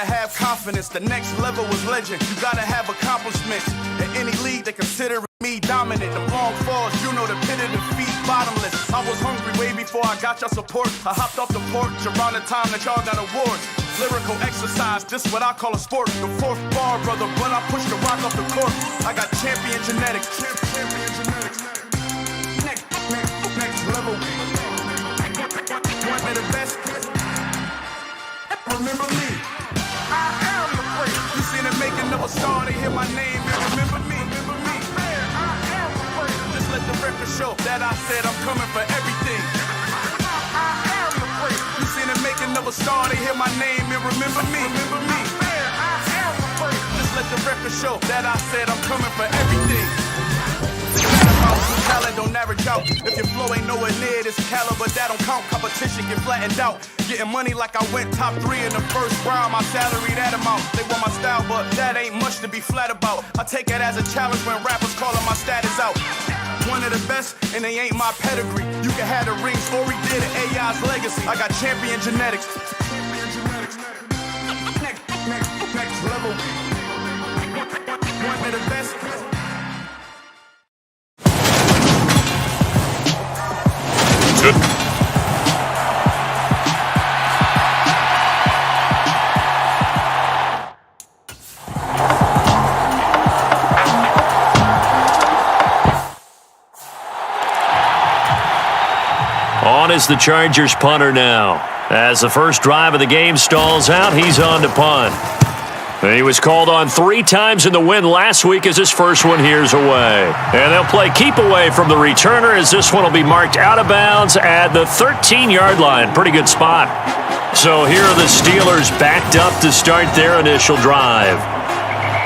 gotta have confidence. The next level was legend. You gotta have accomplishments. In any league, they consider me dominant. The long falls, you know the pit of defeat, bottomless. I was hungry way before I got your support. I hopped off the porch around the time that y'all got awards. Lyrical exercise, this what I call a sport. The fourth bar, brother, when I push the rock off the court. I got champion genetics. Champion genetics. Next level. Want me the best? Remember me. I am the great. You seen the making of a star, they hear my name and remember me. Remember me. Man, I am the great. Just let the record show that I said I'm coming for everything. I am the great. You seen the making of a star, they hear my name and remember me. Remember me. Man, I am the great. Just let the record show that I said I'm coming for everything. Talent don't average out. If your flow ain't nowhere near this caliber, that don't count. Competition get flattened out. Getting money like I went top 3 in the first round. My salary that amount. They want my style, but that ain't much to be flat about. I take it as a challenge when rappers calling my status out. One of the best, and they ain't my pedigree. You can have the rings, or we did it. AI's legacy. I got champion genetics. Next level. One of the best. Good. On is the Chargers punter now. As the first drive of the game stalls out, he's on to punt. He was called on 3 times in the win last week as his first one here's away. And they'll play keep away from the returner as this one will be marked out of bounds at the 13-yard line. Pretty good spot. So here are the Steelers backed up to start their initial drive.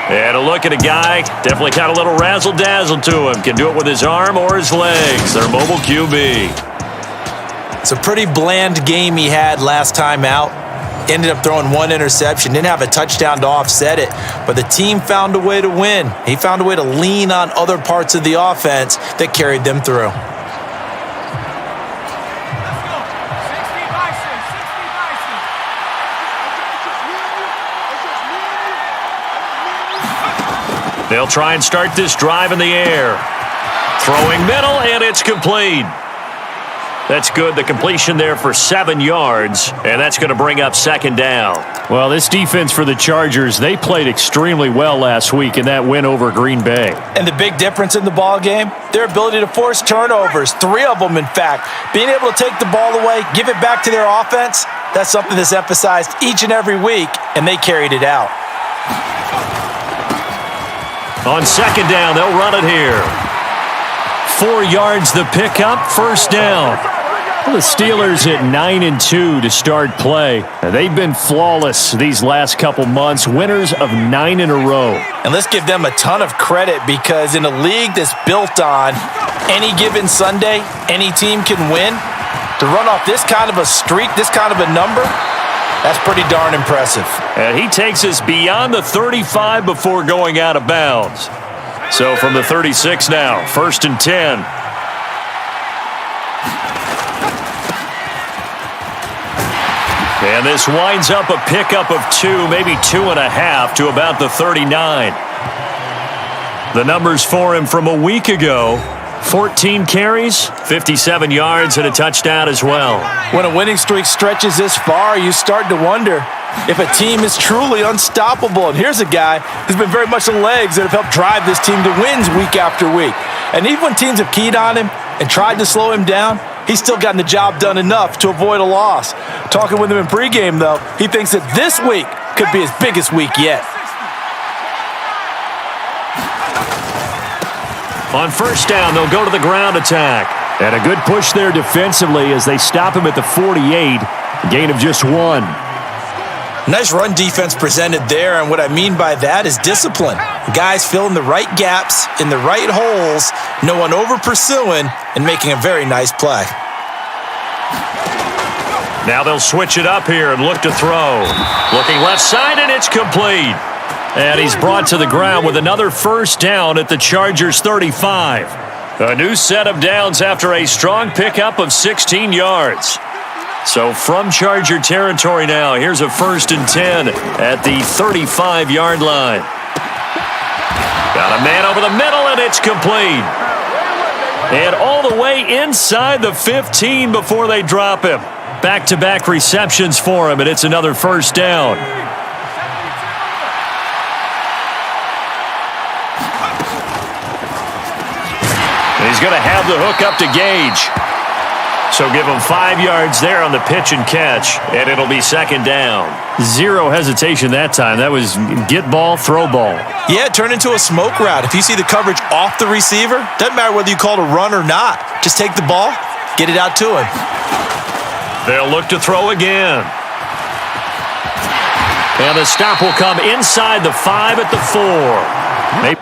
And a look at a guy, definitely got a little razzle-dazzle to him. Can do it with his arm or his legs. Their mobile QB. It's a pretty bland game he had last time out. Ended up throwing 1 interception, didn't have a touchdown to offset it, but the team found a way to win. He found a way to lean on other parts of the offense that carried them through. They'll try and start this drive in the air. Throwing middle, and it's complete. That's good. The completion there for 7 yards, and that's going to bring up second down. Well, this defense for the Chargers, they played extremely well last week in that win over Green Bay. And the big difference in the ball game, their ability to force turnovers, 3 of them, in fact. Being able to take the ball away, give it back to their offense, that's something that's emphasized each and every week, and they carried it out. On second down, they'll run it here. 4 yards the pickup, first down. Well, the Steelers at 9-2 to start play. They've been flawless these last couple months, winners of 9 in a row. And let's give them a ton of credit because in a league that's built on any given Sunday, any team can win, to run off this kind of a streak, this kind of a number, that's pretty darn impressive. And he takes us beyond the 35 before going out of bounds. So from the 36 now, 1st and 10. And this winds up a pickup of 2, maybe 2.5 to about the 39. The numbers for him from a week ago, 14 carries, 57 yards, and a touchdown as well. When a winning streak stretches this far, you start to wonder if a team is truly unstoppable. And here's a guy who's been very much the legs that have helped drive this team to wins week after week. And even when teams have keyed on him and tried to slow him down, he's still gotten the job done enough to avoid a loss. Talking with him in pregame, though, he thinks that this week could be his biggest week yet. On first down, they'll go to the ground attack. And a good push there defensively as they stop him at the 48. A gain of just 1. Nice run defense presented there, and what I mean by that is discipline. Guys filling the right gaps in the right holes, no one over-pursuing, and making a very nice play. Now they'll switch it up here and look to throw. Looking left side, and it's complete. And he's brought to the ground with another first down at the Chargers' 35. A new set of downs after a strong pickup of 16 yards. So from Charger territory now, here's a 1st and 10 at the 35-yard line. Got a man over the middle, and it's complete. And all the way inside the 15 before they drop him. Back-to-back receptions for him, and it's another 1st down. He's going to have the hook up to Gage. So give him 5 yards there on the pitch and catch, and it'll be 2nd down. Zero hesitation that time. That was get ball, throw ball. Yeah, turn into a smoke route. If you see the coverage off the receiver, doesn't matter whether you call it a run or not. Just take the ball, get it out to him. They'll look to throw again. And the stop will come inside the 5 at the 4. Maybe.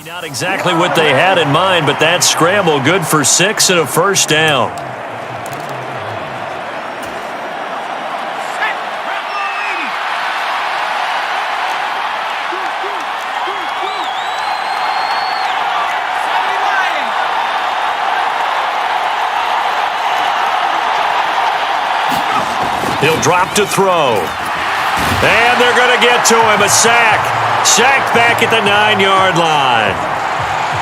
Not exactly what they had in mind, but that scramble good for 6 and a 1st down. He'll drop to throw. And they're going to get to him, a sack. Sacked back at the 9-yard line.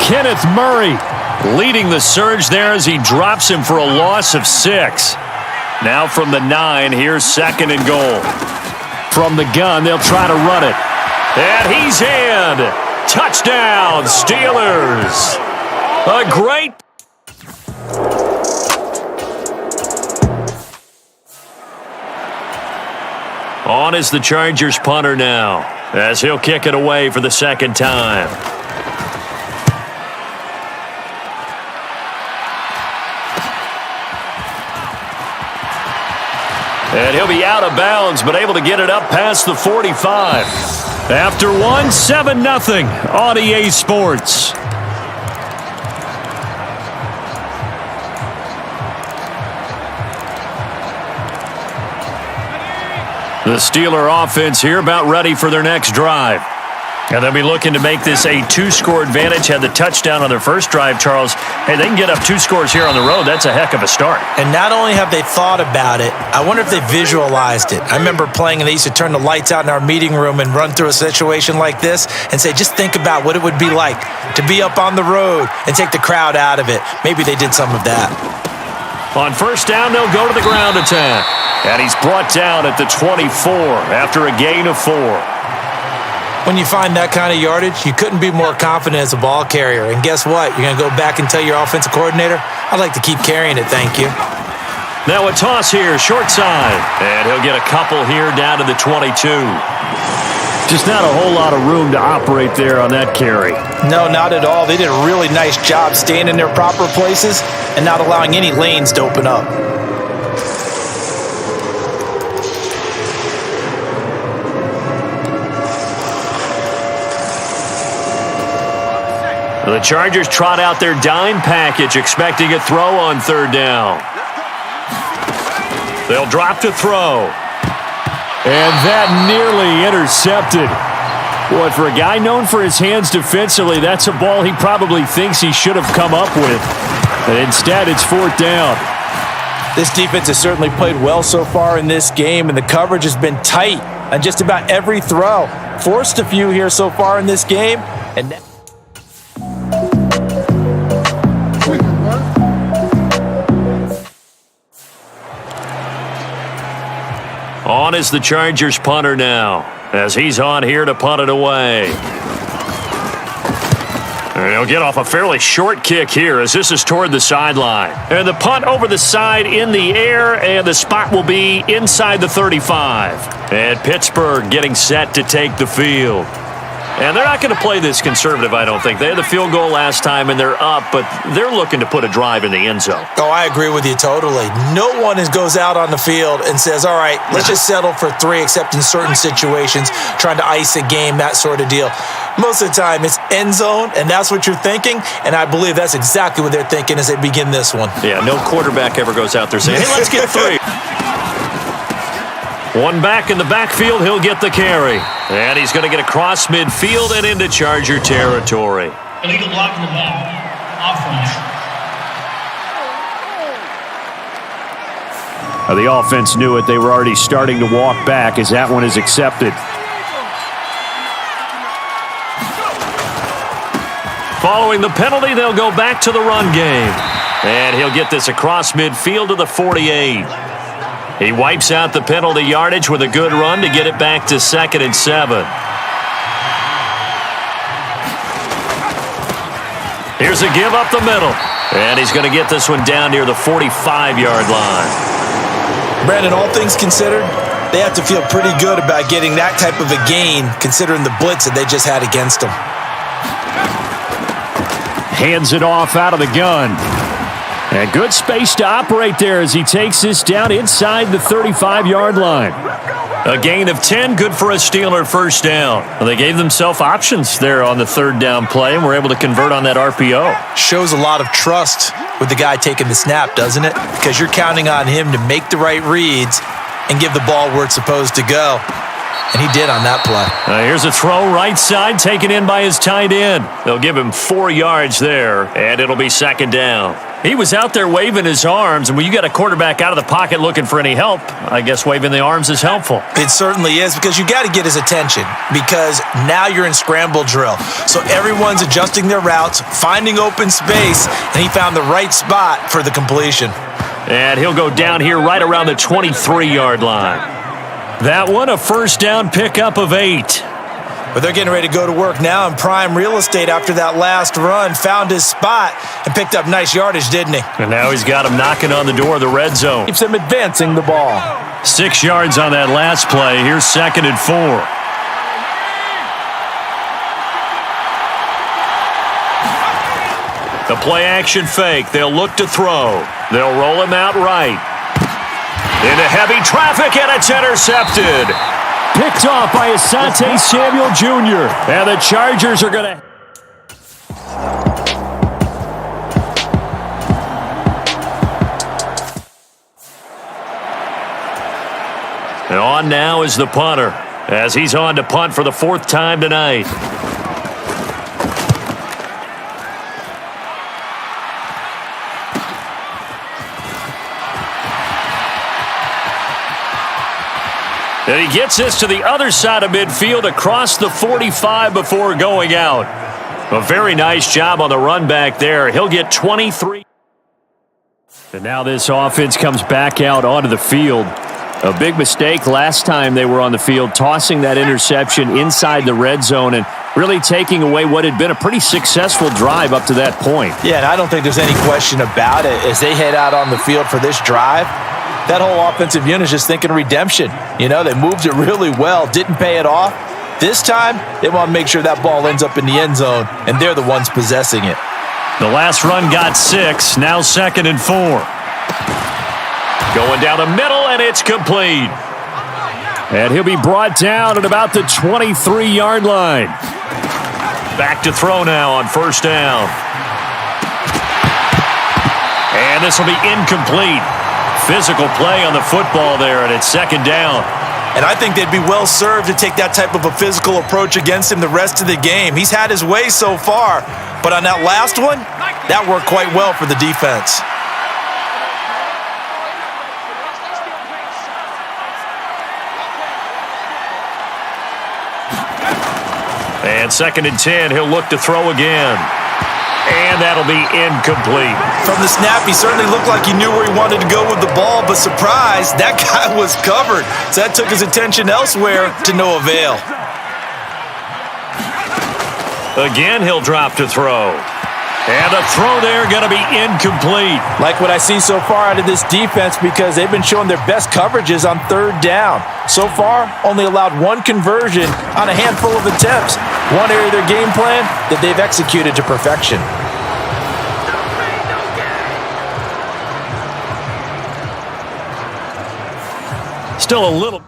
Kenneth Murray leading the surge there as he drops him for a loss of 6. Now from the 9, here's 2nd and goal. from the gun. They'll try to run it. And he's in. Touchdown, Steelers. A great... On is the Chargers punter now, as he'll kick it away for the 2nd time. And he'll be out of bounds, but able to get it up past the 45. After one, 7-0 on EA Sports. The Steeler offense here about ready for their next drive. And they'll be looking to make this a 2-score advantage. Had the touchdown on their first drive, Charles. Hey, they can get up 2 scores here on the road. That's a heck of a start. And not only have they thought about it, I wonder if they visualized it. I remember playing and they used to turn the lights out in our meeting room and run through a situation like this and say, just think about what it would be like to be up on the road and take the crowd out of it. Maybe they did some of that. On first down, they'll go to the ground attack. And he's brought down at the 24 after a gain of 4. When you find that kind of yardage, you couldn't be more confident as a ball carrier. And guess what? You're going to go back and tell your offensive coordinator, I'd like to keep carrying it, thank you. Now a toss here, short side. And he'll get a couple here down to the 22. Just not a whole lot of room to operate there on that carry. No, not at all. They did a really nice job staying in their proper places and not allowing any lanes to open up. The Chargers trot out their dime package, expecting a throw on 3rd down. They'll drop to throw. And that nearly intercepted. Boy, for a guy known for his hands defensively, that's a ball he probably thinks he should have come up with. But instead, it's 4th down. This defense has certainly played well so far in this game, and the coverage has been tight on just about every throw. Forced a few here so far in this game, and on is the Chargers punter now, as he's on here to punt it away. And he'll get off a fairly short kick here as this is toward the sideline. And the punt over the side in the air, and the spot will be inside the 35. And Pittsburgh getting set to take the field. And they're not going to play this conservative, I don't think. They had the field goal last time, and they're up, but they're looking to put a drive in the end zone. Oh, I agree with you totally. No one goes out on the field and says, all right, let's just settle for 3, except in certain situations, trying to ice a game, that sort of deal. Most of the time, it's end zone, and that's what you're thinking, and I believe that's exactly what they're thinking as they begin this one. Yeah, no quarterback ever goes out there saying, hey, let's get 3. One back in the backfield, he'll get the carry. And he's going to get across midfield and into Charger territory. Illegal block in the ball. Offense. The offense knew it. They were already starting to walk back as that one is accepted. Following the penalty, they'll go back to the run game. And he'll get this across midfield to the 48. He wipes out the penalty yardage with a good run to get it back to 2nd and 7. Here's a give up the middle. And he's going to get this one down near the 45-yard line. Brandon, all things considered, they have to feel pretty good about getting that type of a gain, considering the blitz that they just had against them. Hands it off out of the gun. And good space to operate there as he takes this down inside the 35-yard line. A gain of 10, good for a Steeler first down. Well, they gave themselves options there on the 3rd down play and were able to convert on that RPO. Shows a lot of trust with the guy taking the snap, doesn't it? Because you're counting on him to make the right reads and give the ball where it's supposed to go. And he did on that play. Here's a throw right side taken in by his tight end. They'll give him 4 yards there, and it'll be 2nd down. He was out there waving his arms, and when you got a quarterback out of the pocket looking for any help, I guess waving the arms is helpful. It certainly is, because you got to get his attention, because now you're in scramble drill. So everyone's adjusting their routes, finding open space, and he found the right spot for the completion. And he'll go down here right around the 23-yard line. That one, a first down pickup of 8. But they're getting ready to go to work now in prime real estate after that last run. Found his spot and picked up nice yardage, didn't he? And now he's got him knocking on the door of the red zone. Keeps him advancing the ball. 6 yards on that last play. Here's 2nd and 4. The play action fake. They'll look to throw. They'll roll him out right. Into heavy traffic, and it's intercepted. Picked off by Asante Samuel Jr. And the Chargers are going to... And on now is the punter, as he's on to punt for the 4th time tonight. And he gets this to the other side of midfield across the 45 before going out. A very nice job on the run back there. He'll get 23. And now this offense comes back out onto the field. A big mistake last time they were on the field, tossing that interception inside the red zone and really taking away what had been a pretty successful drive up to that point. Yeah, and I don't think there's any question about it. As they head out on the field for this drive, that whole offensive unit is just thinking redemption. You know, they moved it really well, didn't pay it off. This time, they want to make sure that ball ends up in the end zone, and they're the ones possessing it. The last run got 6, now 2nd and 4. Going down the middle, and it's complete. And he'll be brought down at about the 23-yard line. Back to throw now on 1st down. And this will be incomplete. Physical play on the football there, and it's 2nd down. And I think they'd be well served to take that type of a physical approach against him the rest of the game. He's had his way so far, but on that last one, that worked quite well for the defense. And 2nd and 10, he'll look to throw again. And that'll be incomplete. From the snap, he certainly looked like he knew where he wanted to go with the ball, but surprise, that guy was covered. So that took his attention elsewhere to no avail. Again, he'll drop to throw. And the throw there going to be incomplete. Like what I see so far out of this defense because they've been showing their best coverages on third down. So far, only allowed one conversion on a handful of attempts. One area of their game plan that they've executed to perfection. Still a little.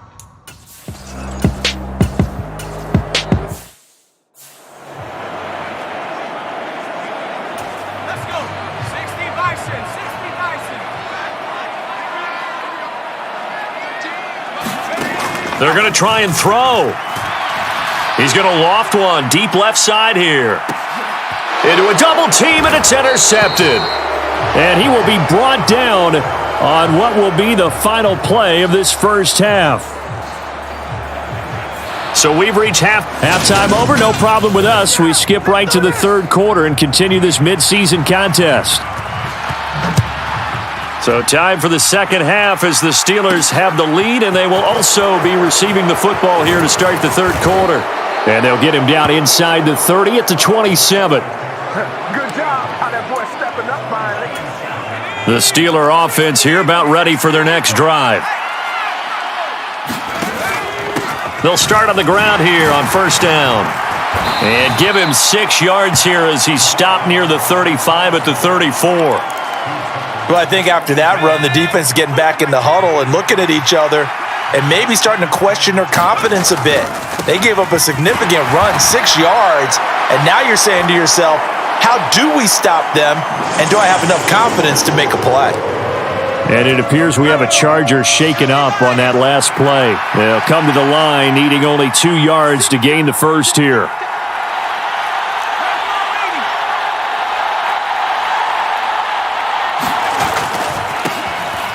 They're going to try and throw. He's going to loft one deep left side here. Into a double team, and it's intercepted. And he will be brought down on what will be the final play of this first half. So we've reached halftime over. No problem with us. We skip right to the third quarter and continue this midseason contest. So time for the second half as the Steelers have the lead, and they will also be receiving the football here to start the third quarter. And they'll get him down inside the 30 at the 27. Good job. How that boy stepping up finally. The Steeler offense here about ready for their next drive. They'll start on the ground here on first down. And give him 6 yards here as he's stopped near the 35 at the 34. Well, I think after that run, the defense is getting back in the huddle and looking at each other and maybe starting to question their confidence a bit. They gave up a significant run, 6 yards, and now you're saying to yourself, how do we stop them, and do I have enough confidence to make a play? And it appears we have a Charger shaken up on that last play. They'll come to the line needing only 2 yards to gain the first here.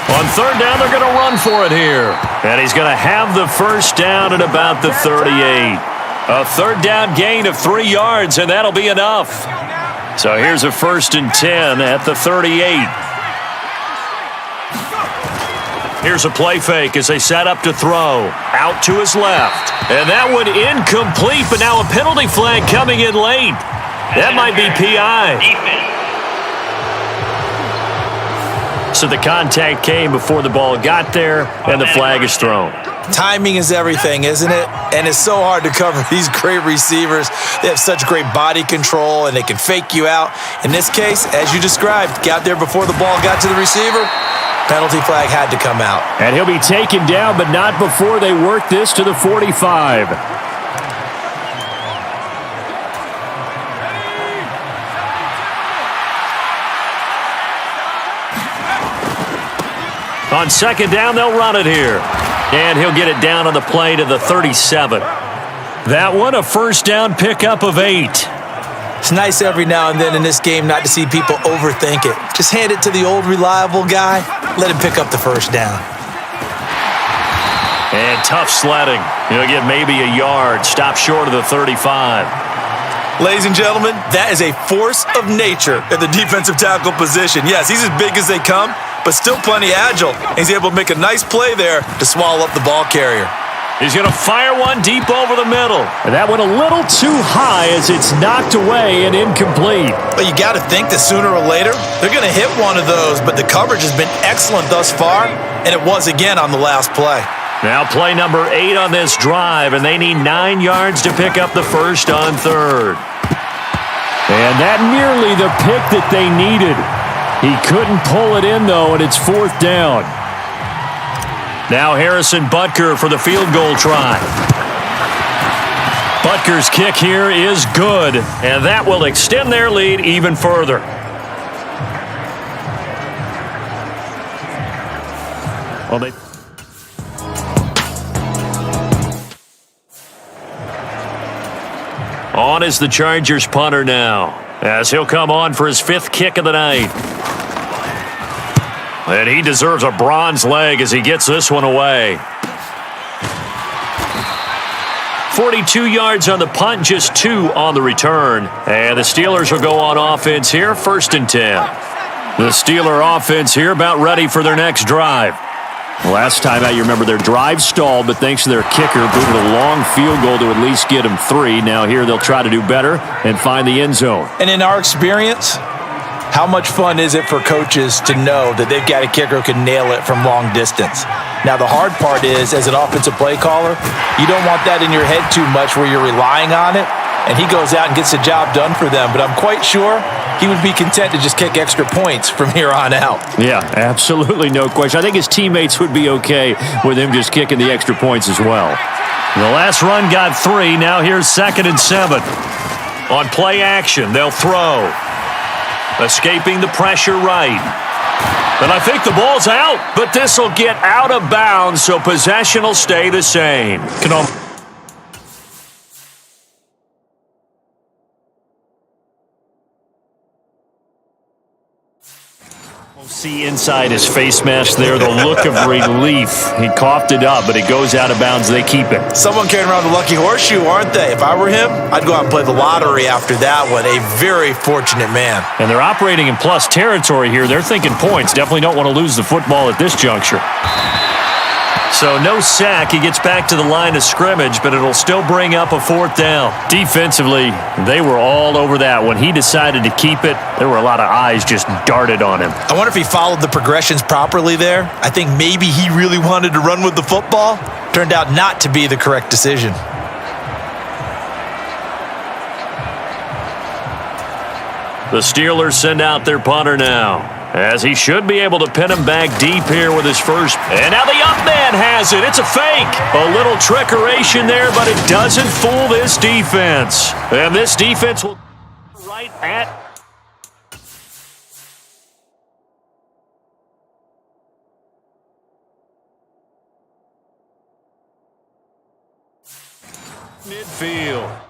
On third down, they're going to run for it here. And he's going to have the first down at about the 38. A third down gain of 3 yards, and that'll be enough. So here's a 1st and 10 at the 38. Here's a play fake as they set up to throw. Out to his left. And that one incomplete, but now a penalty flag coming in late. That might be PI. So the contact came before the ball got there, and the flag is thrown. Timing is everything, isn't it? And it's so hard to cover these great receivers. They have such great body control, and they can fake you out. In this case, as you described, got there before the ball got to the receiver. Penalty flag had to come out. And he'll be taken down, but not before they work this to the 45. On second down, they'll run it here. And he'll get it down on the play to the 37. That one, a first down pickup of 8. It's nice every now and then in this game not to see people overthink it. Just hand it to the old reliable guy. Let him pick up the first down. And tough sledding. He'll get maybe a yard. Stop short of the 35. Ladies and gentlemen, that is a force of nature at the defensive tackle position. Yes, he's as big as they come, but still plenty agile. He's able to make a nice play there to swallow up the ball carrier. He's going to fire one deep over the middle. And that went a little too high as it's knocked away and incomplete. But you got to think that sooner or later, they're going to hit one of those, but the coverage has been excellent thus far, and it was again on the last play. Now play number 8 on this drive, and they need 9 yards to pick up the first on third. And that nearly the pick that they needed. He couldn't pull it in, though, and it's 4th down. Now Harrison Butker for the field goal try. Butker's kick here is good, and that will extend their lead even further. Well, they... On is the Chargers punter now, as he'll come on for his 5th kick of the night. And he deserves a bronze leg as he gets this one away. 42 yards on the punt, just 2 on the return. And the Steelers will go on offense here, 1st and 10. The Steeler offense here about ready for their next drive. Last time out, you remember their drive stalled, but thanks to their kicker, booted a long field goal to at least get them 3. Now here they'll try to do better and find the end zone. And in our experience, How much fun is it for coaches to know that they've got a kicker who can nail it from long distance? Now, the hard part is, as an offensive play caller, you don't want that in your head too much where you're relying on it, and he goes out and gets the job done for them. But I'm quite sure he would be content to just kick extra points from here on out. Yeah, absolutely no question. I think his teammates would be okay with him just kicking the extra points as well. The last run got 3. Now here's 2nd and 7. On play action, they'll throw. Escaping the pressure right. And I think the ball's out, but this will get out of bounds, so possession will stay the same. See inside his face mask there, the look of relief. He coughed it up, but it goes out of bounds. They keep it. Someone carrying around the lucky horseshoe, aren't they? If I were him, I'd go out and play the lottery after that one. A very fortunate man. And they're operating in plus territory here. They're thinking points. Definitely don't want to lose the football at this juncture. So no sack. He gets back to the line of scrimmage, but it'll still bring up a 4th down. Defensively, they were all over that. When he decided to keep it, there were a lot of eyes just darted on him. I wonder if he followed the progressions properly there. I think maybe he really wanted to run with the football. Turned out not to be the correct decision. The Steelers send out their punter now, as he should be able to pin him back deep here with his first. And now the up man has it. It's a fake. A little trickeration there, but it doesn't fool this defense. And this defense will right at midfield.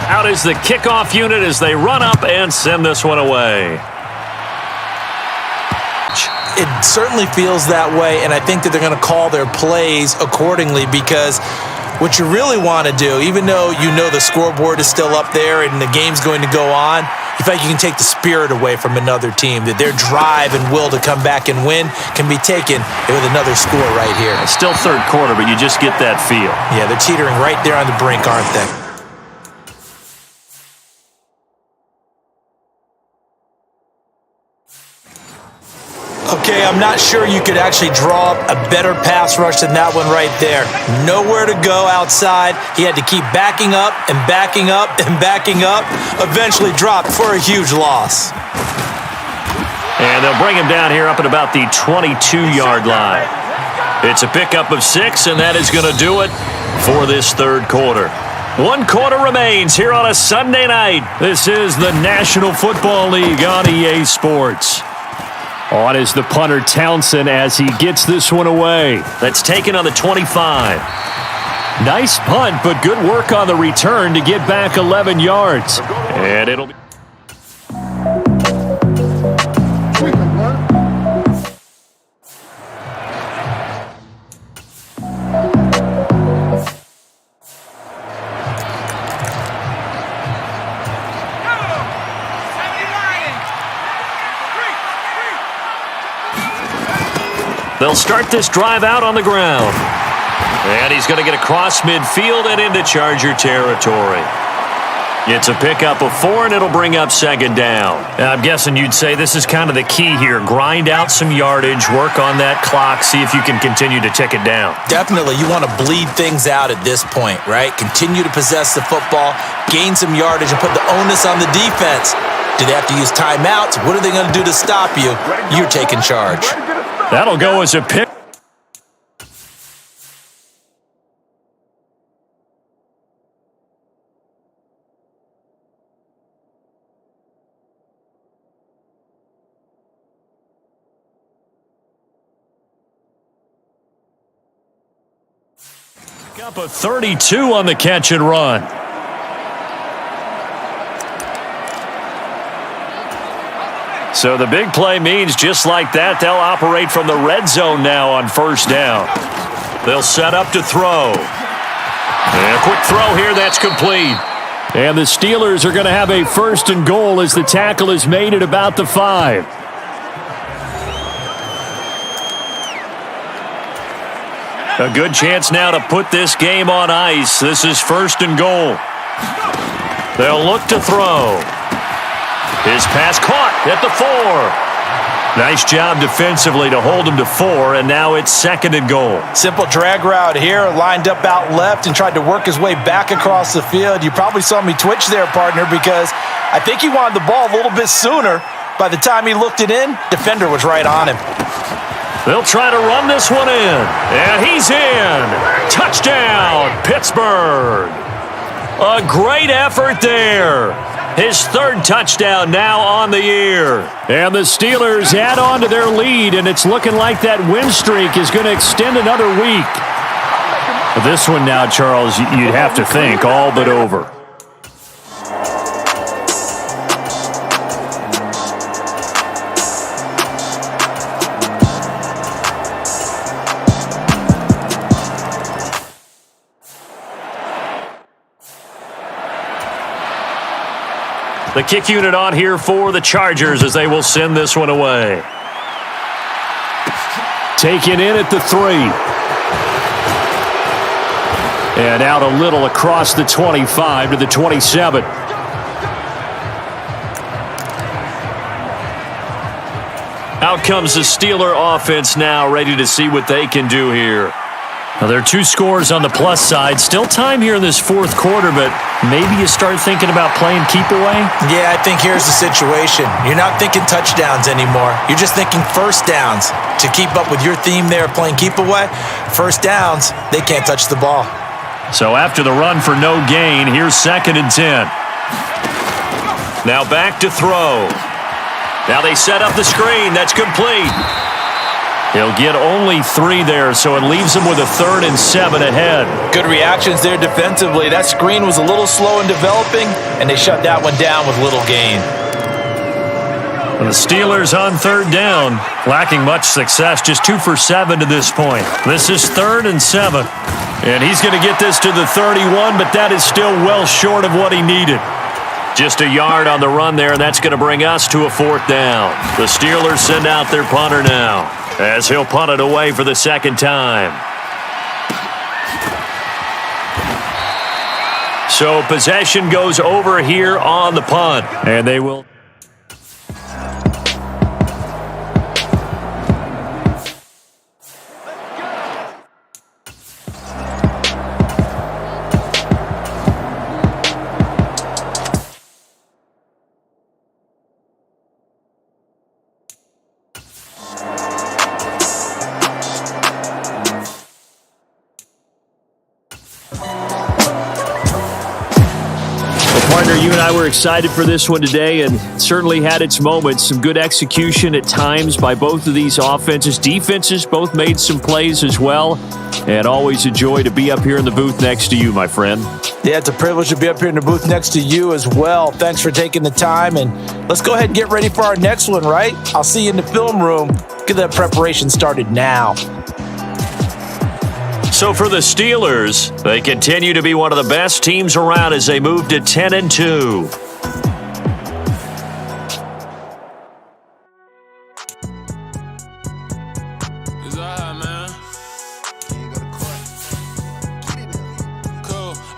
Out is the kickoff unit as they run up and send this one away. It certainly feels that way, and I think that they're going to call their plays accordingly, because what you really want to do, even though you know the scoreboard is still up there and the game's going to go on, you feel like you can take the spirit away from another team, that their drive and will to come back and win can be taken with another score right here. It's still 3rd quarter, but you just get that feel. Yeah, they're teetering right there on the brink, aren't they? Okay, I'm not sure you could actually draw up a better pass rush than that one right there. Nowhere to go outside. He had to keep backing up and backing up and backing up. Eventually dropped for a huge loss. And they'll bring him down here up at about the 22-yard line. It's a pickup of 6, and that is going to do it for this 3rd quarter. 1 quarter remains here on a Sunday night. This is the National Football League on EA Sports. On is the punter, Townsend, as he gets this one away. That's taken on the 25. Nice punt, but good work on the return to get back 11 yards. And it'll be... They'll start this drive out on the ground. And he's going to get across midfield and into Charger territory. It's a pickup of 4, and it'll bring up 2nd down. I'm guessing you'd say this is kind of the key here. Grind out some yardage, work on that clock, see if you can continue to tick it down. Definitely. You want to bleed things out at this point, right? Continue to possess the football, gain some yardage, and put the onus on the defense. Do they have to use timeouts? What are they going to do to stop you? You're taking charge. That'll go as a pick. Up a 32 on the catch and run. So the big play means just like that, they'll operate from the red zone now on 1st down. They'll set up to throw. And a quick throw here, that's complete. And the Steelers are going to have a 1st and goal as the tackle is made at about the 5. A good chance now to put this game on ice. This is 1st and goal. They'll look to throw. His pass caught at the 4. Nice job defensively to hold him to 4, and now it's 2nd and goal. Simple drag route here, lined up out left and tried to work his way back across the field. You probably saw me twitch there, partner, because I think he wanted the ball a little bit sooner. By the time he looked it in, defender was right on him. They'll try to run this one in, and he's in. Touchdown, Pittsburgh. A great effort there. His 3rd touchdown now on the year. And the Steelers add on to their lead, and it's looking like that win streak is going to extend another week. This one now, Charles, you'd have to think all but over. The kick unit on here for the Chargers as they will send this one away. Taken in at the 3. And out a little across the 25 to the 27. Out comes the Steeler offense now, ready to see what they can do here. Now, there are 2 scores on the plus side. Still time here in this 4th quarter, but maybe you start thinking about playing keep away? Yeah, I think here's the situation. You're not thinking touchdowns anymore. You're just thinking first downs. To keep up with your theme there of playing keep away, first downs, they can't touch the ball. So after the run for no gain, here's 2nd and 10. Now back to throw. Now they set up the screen. That's complete. He'll get only 3 there, so it leaves him with a 3rd and 7 ahead. Good reactions there defensively. That screen was a little slow in developing, and they shut that one down with little gain. And the Steelers on 3rd down, lacking much success, just 2 for 7 to this point. This is 3rd and 7. And he's going to get this to the 31, but that is still well short of what he needed. Just a yard on the run there, and that's going to bring us to a 4th down. The Steelers send out their punter now, as he'll punt it away for the 2nd time. So possession goes over here on the punt, and they will... Partner, you and I were excited for this one today, and it certainly had its moments. Some good execution at times by both of these offenses. Defenses both made some plays as well, and always a joy to be up here in the booth next to you, my friend. Yeah, it's a privilege to be up here in the booth next to you as well. Thanks for taking the time, and let's go ahead and get ready for our next one, right? I'll see you in the film room. Get that preparation started now. So for the Steelers, they continue to be one of the best teams around as they move to 10-2.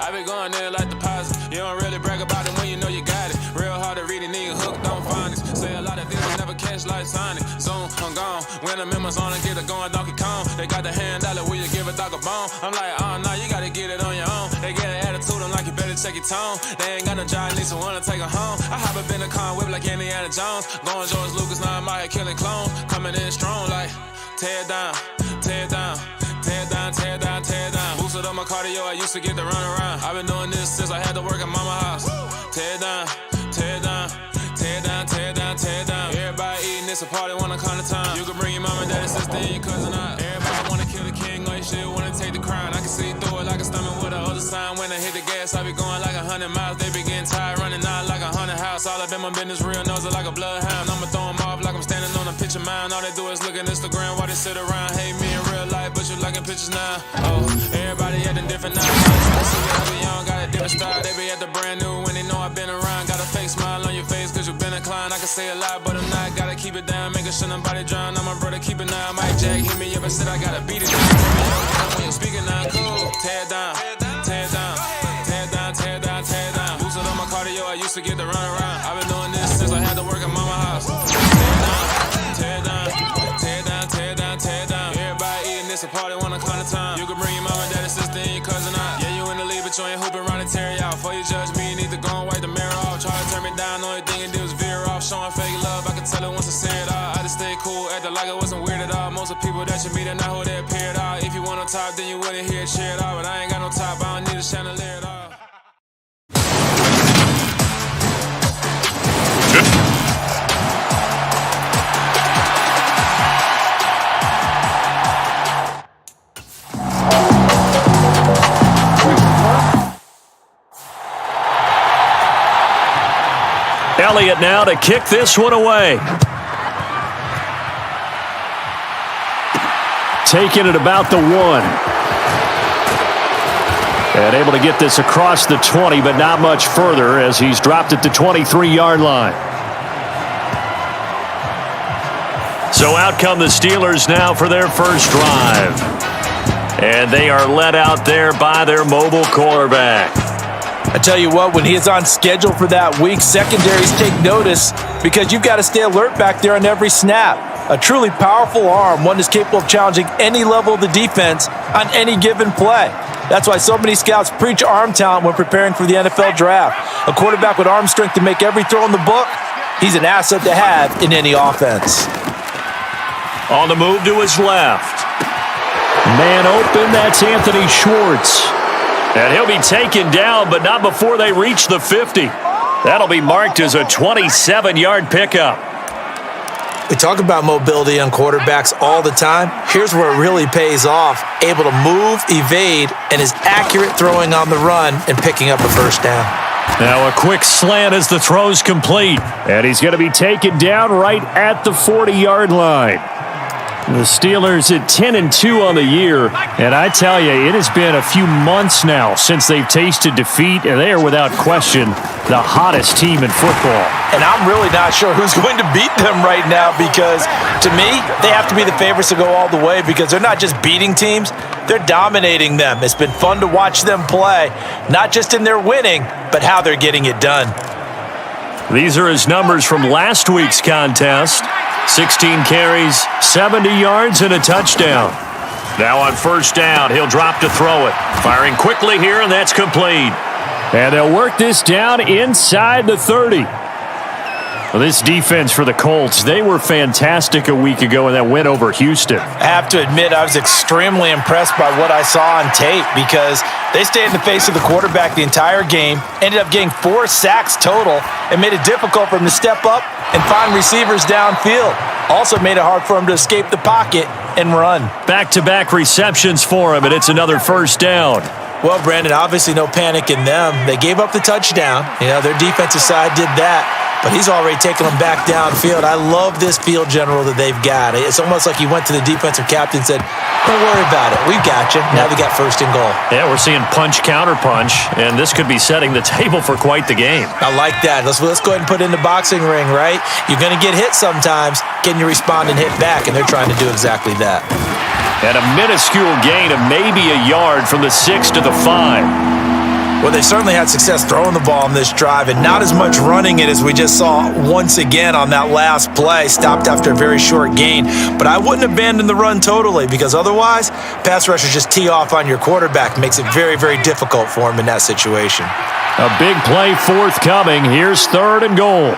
I be going there like deposit. You don't really brag about it when you know you got it. Real hard to read a nigga hooked on phonics. Say a lot of things I never catch like Sonic. Zoom, I'm gone. When the members on and get it going Donkey Kong. They got the hand dollar, will you give a dog a bone? I'm like, oh no, you gotta get it on your own. They get an attitude, I'm like, you better check your tone. They ain't got no job, need someone to take her home. I hop up in a car whip like Indiana Jones. Going George Lucas, now I'm out here killing clones. Coming in strong like, tear down, tear down. Tear down, tear down, tear down. Boosted up my cardio, I used to get to run around. I've been doing this since I had to work at mama house. Tear down, tear down, tear down, tear down, tear down. Everybody eating, it's a party, wanna come to time. You can bring your mama, daddy, sister, and your cousin out. Everybody wanna kill the king, or your shit wanna take the crown. I can see through it like a stomach with a other sign. When I hit the gas, I be going like 100 miles. They be getting tired, running out like 100 house. All up in my business, real nose it like a bloodhound. I'ma throw 'em off like I'm standing on a picture mound. All they do is look at Instagram while they sit around. Hate me in real life, but you liking pictures now. Oh, everybody acting different now. I see whenever young, got a different style. They be at the brand new when they know I've been around. Got a fake smile on your face cause you been inclined. I can say a lot, but I'm not. Gotta keep it down, making sure nobody drown. I'm my brother, keep it now. Mike Jack hit me up and said I gotta beat it down. When your used to get to run around. I've been doing this since I had to work at mama house. Tear down, tear down, tear down, tear down. Everybody eating this a party one kind of time. You can bring your mama, daddy, sister, and your cousin out. Yeah, you in the league, but you ain't hooping around and tear you out. Before you judge me, you need to go and wipe the mirror off. Try to turn me down, only thing you do is veer off. Showing fake love, I can tell it once I say it all. I just stay cool, acting like I wasn't weird at all. Most of the people that you meet are not who they appear at all. If you want on top, then you wouldn't hear it cheer at all. But I ain't got no top, I don't need a chandelier at all. Elliott now to kick this one away. Taking it about the 1. And able to get this across the 20, but not much further as he's dropped at the 23-yard line. So out come the Steelers now for their first drive. And they are led out there by their mobile quarterback. I tell you what, when he is on schedule for that week, secondaries take notice because you've got to stay alert back there on every snap. A truly powerful arm, one that's capable of challenging any level of the defense on any given play. That's why so many scouts preach arm talent when preparing for the NFL draft. A quarterback with arm strength to make every throw in the book, he's an asset to have in any offense. On the move to his left. Man open, that's Anthony Schwartz. And he'll be taken down, but not before they reach the 50. That'll be marked as a 27-yard pickup. We talk about mobility on quarterbacks all the time. Here's where it really pays off. Able to move, evade, and is accurate throwing on the run and picking up a first down. Now a quick slant as the throw's complete. And he's going to be taken down right at the 40-yard line. The Steelers at 10-2 on the year, and I tell you, it has been a few months now since they've tasted defeat, and they are without question the hottest team in football. And I'm really not sure who's going to beat them right now because, to me, they have to be the favorites to go all the way because they're not just beating teams, they're dominating them. It's been fun to watch them play, not just in their winning, but how they're getting it done. These are his numbers from last week's contest. 16 carries, 70 yards, and a touchdown. Now on first down, he'll drop to throw it. Firing quickly here, and that's complete. And they'll work this down inside the 30. Well, this defense for the Colts, they were fantastic a week ago in that win over Houston. I have to admit, I was extremely impressed by what I saw on tape because they stayed in the face of the quarterback the entire game, ended up getting 4 sacks total, and made it difficult for him to step up and find receivers downfield. Also made it hard for him to escape the pocket and run. Back-to-back receptions for him, and it's another first down. Well, Brandon, obviously no panic in them. They gave up the touchdown. You know, their defensive side did that. But he's already taken them back downfield. I love this field general that they've got. It's almost like he went to the defensive captain and said, don't worry about it. We've got you. Now they got first and goal. Yeah, we're seeing punch, counter punch, and this could be setting the table for quite the game. I like that. Let's go ahead and put it in the boxing ring, right? You're going to get hit sometimes. Can you respond and hit back? And they're trying to do exactly that. And a minuscule gain of maybe a yard from the 6 to the 5. Well, they certainly had success throwing the ball on this drive and not as much running it as we just saw once again on that last play. Stopped after a very short gain. But I wouldn't abandon the run totally because otherwise, pass rushers just tee off on your quarterback. Makes it very, very difficult for him in that situation. A big play forthcoming. Here's 3rd and goal.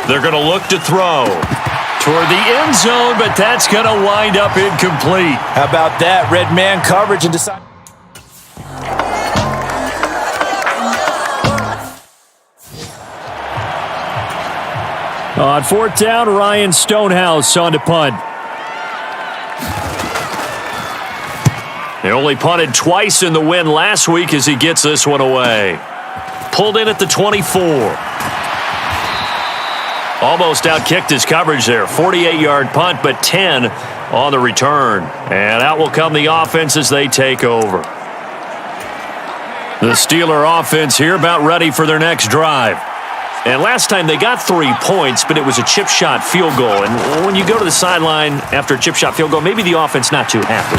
They're going to look to throw toward the end zone, but that's going to wind up incomplete. How about that? Red man coverage and decide. On 4th down, Ryan Stonehouse on to punt. He only punted twice in the win last week as he gets this one away. Pulled in at the 24. Almost outkicked his coverage there. 48-yard punt, but 10 on the return. And out will come the offense as they take over. The Steeler offense here about ready for their next drive. And last time they got 3 points, but it was a chip shot field goal. And when you go to the sideline after a chip shot field goal, maybe the offense not too happy.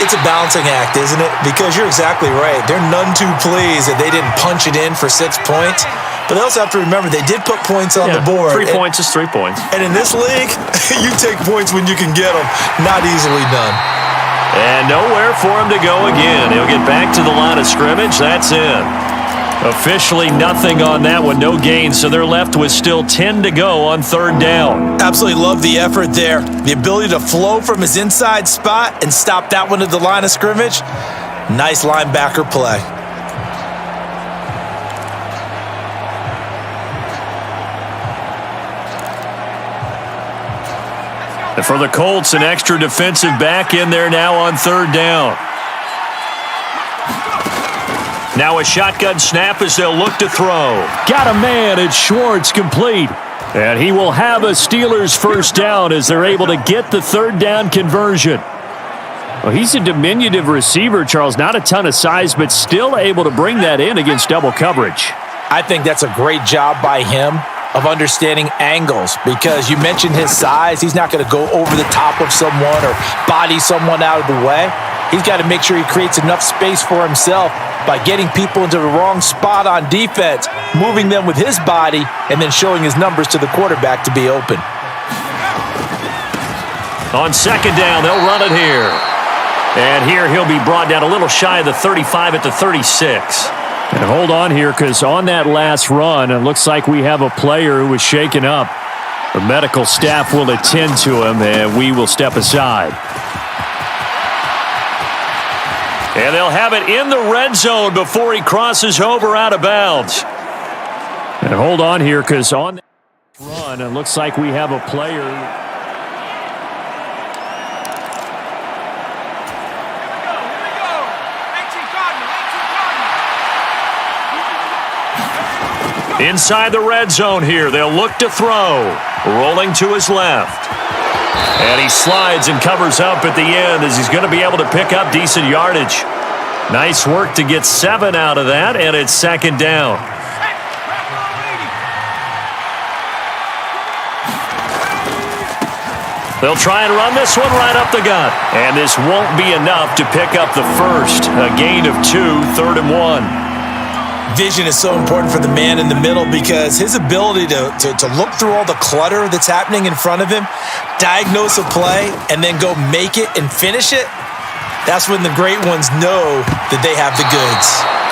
It's a balancing act, isn't it? Because you're exactly right. They're none too pleased that they didn't punch it in for 6 points. But they also have to remember they did put points on the board. 3 points is 3 points. And in this league, you take points when you can get them. Not easily done. And nowhere for him to go again. He'll get back to the line of scrimmage. That's it. Officially nothing on that one, no gain, so they're left with still 10 to go on 3rd down. Absolutely love the effort there. The ability to flow from his inside spot and stop that one at the line of scrimmage. Nice linebacker play. And for the Colts, an extra defensive back in there now on 3rd down. Now a shotgun snap as they'll look to throw. Got a man. It's Schwartz, complete. And he will have a Steelers 1st down as they're able to get the 3rd down conversion. Well, he's a diminutive receiver, Charles. Not a ton of size, but still able to bring that in against double coverage. I think that's a great job by him of understanding angles, because you mentioned his size. He's not going to go over the top of someone or body someone out of the way. He's got to make sure he creates enough space for himself by getting people into the wrong spot on defense, moving them with his body, and then showing his numbers to the quarterback to be open. On 2nd down, they'll run it here. And here he'll be brought down a little shy of the 35 at the 36. And hold on here, because on that last run, it looks like we have a player who was shaken up. The medical staff will attend to him, and we will step aside. And they'll have it in the red zone before he crosses over out of bounds. And hold on here, because on that run, it looks like we have a player. Inside the red zone here, they'll look to throw. Rolling to his left. And he slides and covers up at the end as he's going to be able to pick up decent yardage. Nice work to get 7 out of that, and it's 2nd down. They'll try and run this one right up the gut. And this won't be enough to pick up the first. A gain of 2, 3rd and 1. Vision is so important for the man in the middle, because his ability to look through all the clutter that's happening in front of him, diagnose a play, and then go make it and finish it, that's when the great ones know that they have the goods.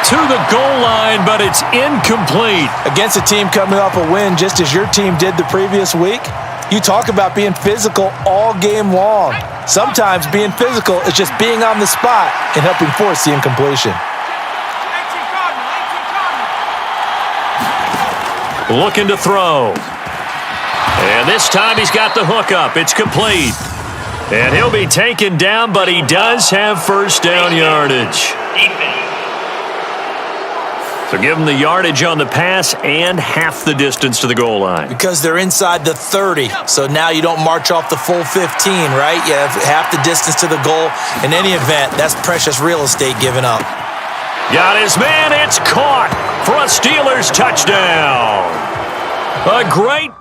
To the goal line, but it's incomplete. Against a team coming off a win just as your team did the previous week, you talk about being physical all game long. Sometimes being physical is just being on the spot and helping force the incompletion. Looking to throw. And this time he's got the hook up. It's complete. And he'll be taken down, but he does have 1st down yardage. So give him the yardage on the pass and half the distance to the goal line. Because they're inside the 30, so now you don't march off the full 15, right? You have half the distance to the goal. In any event, that's precious real estate given up. Got his man, it's caught for a Steelers touchdown. A great...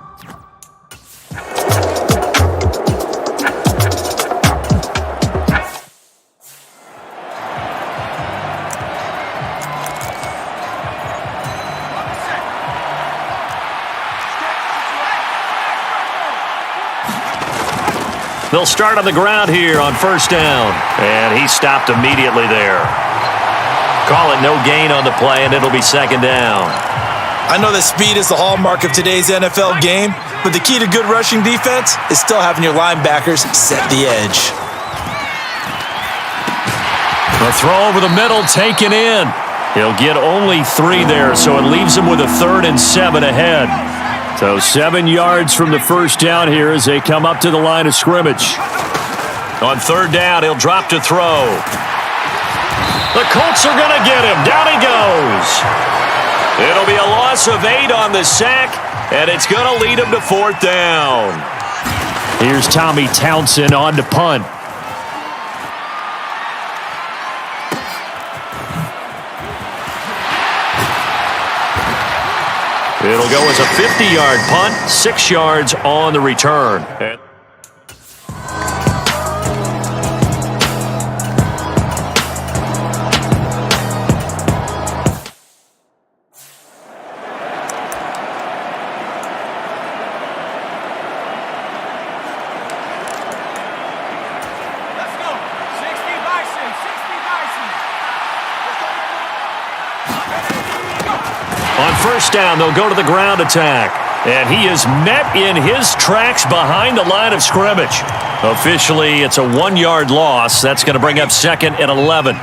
They'll start on the ground here on 1st down. And he stopped immediately there. Call it no gain on the play, and it'll be 2nd down. I know that speed is the hallmark of today's NFL game, but the key to good rushing defense is still having your linebackers set the edge. The throw over the middle taken in. He'll get only 3 there, so it leaves him with a 3rd and 7 ahead. So 7 yards from the 1st down here as they come up to the line of scrimmage. On 3rd down, he'll drop to throw. The Colts are going to get him. Down he goes. It'll be a loss of 8 on the sack, and it's going to lead him to 4th down. Here's Tommy Townsend on to punt. It'll go as a 50-yard punt, 6 yards on the return. On first down, they'll go to the ground attack. And he is met in his tracks behind the line of scrimmage. Officially, it's a 1-yard loss. That's going to bring up 2nd and 11.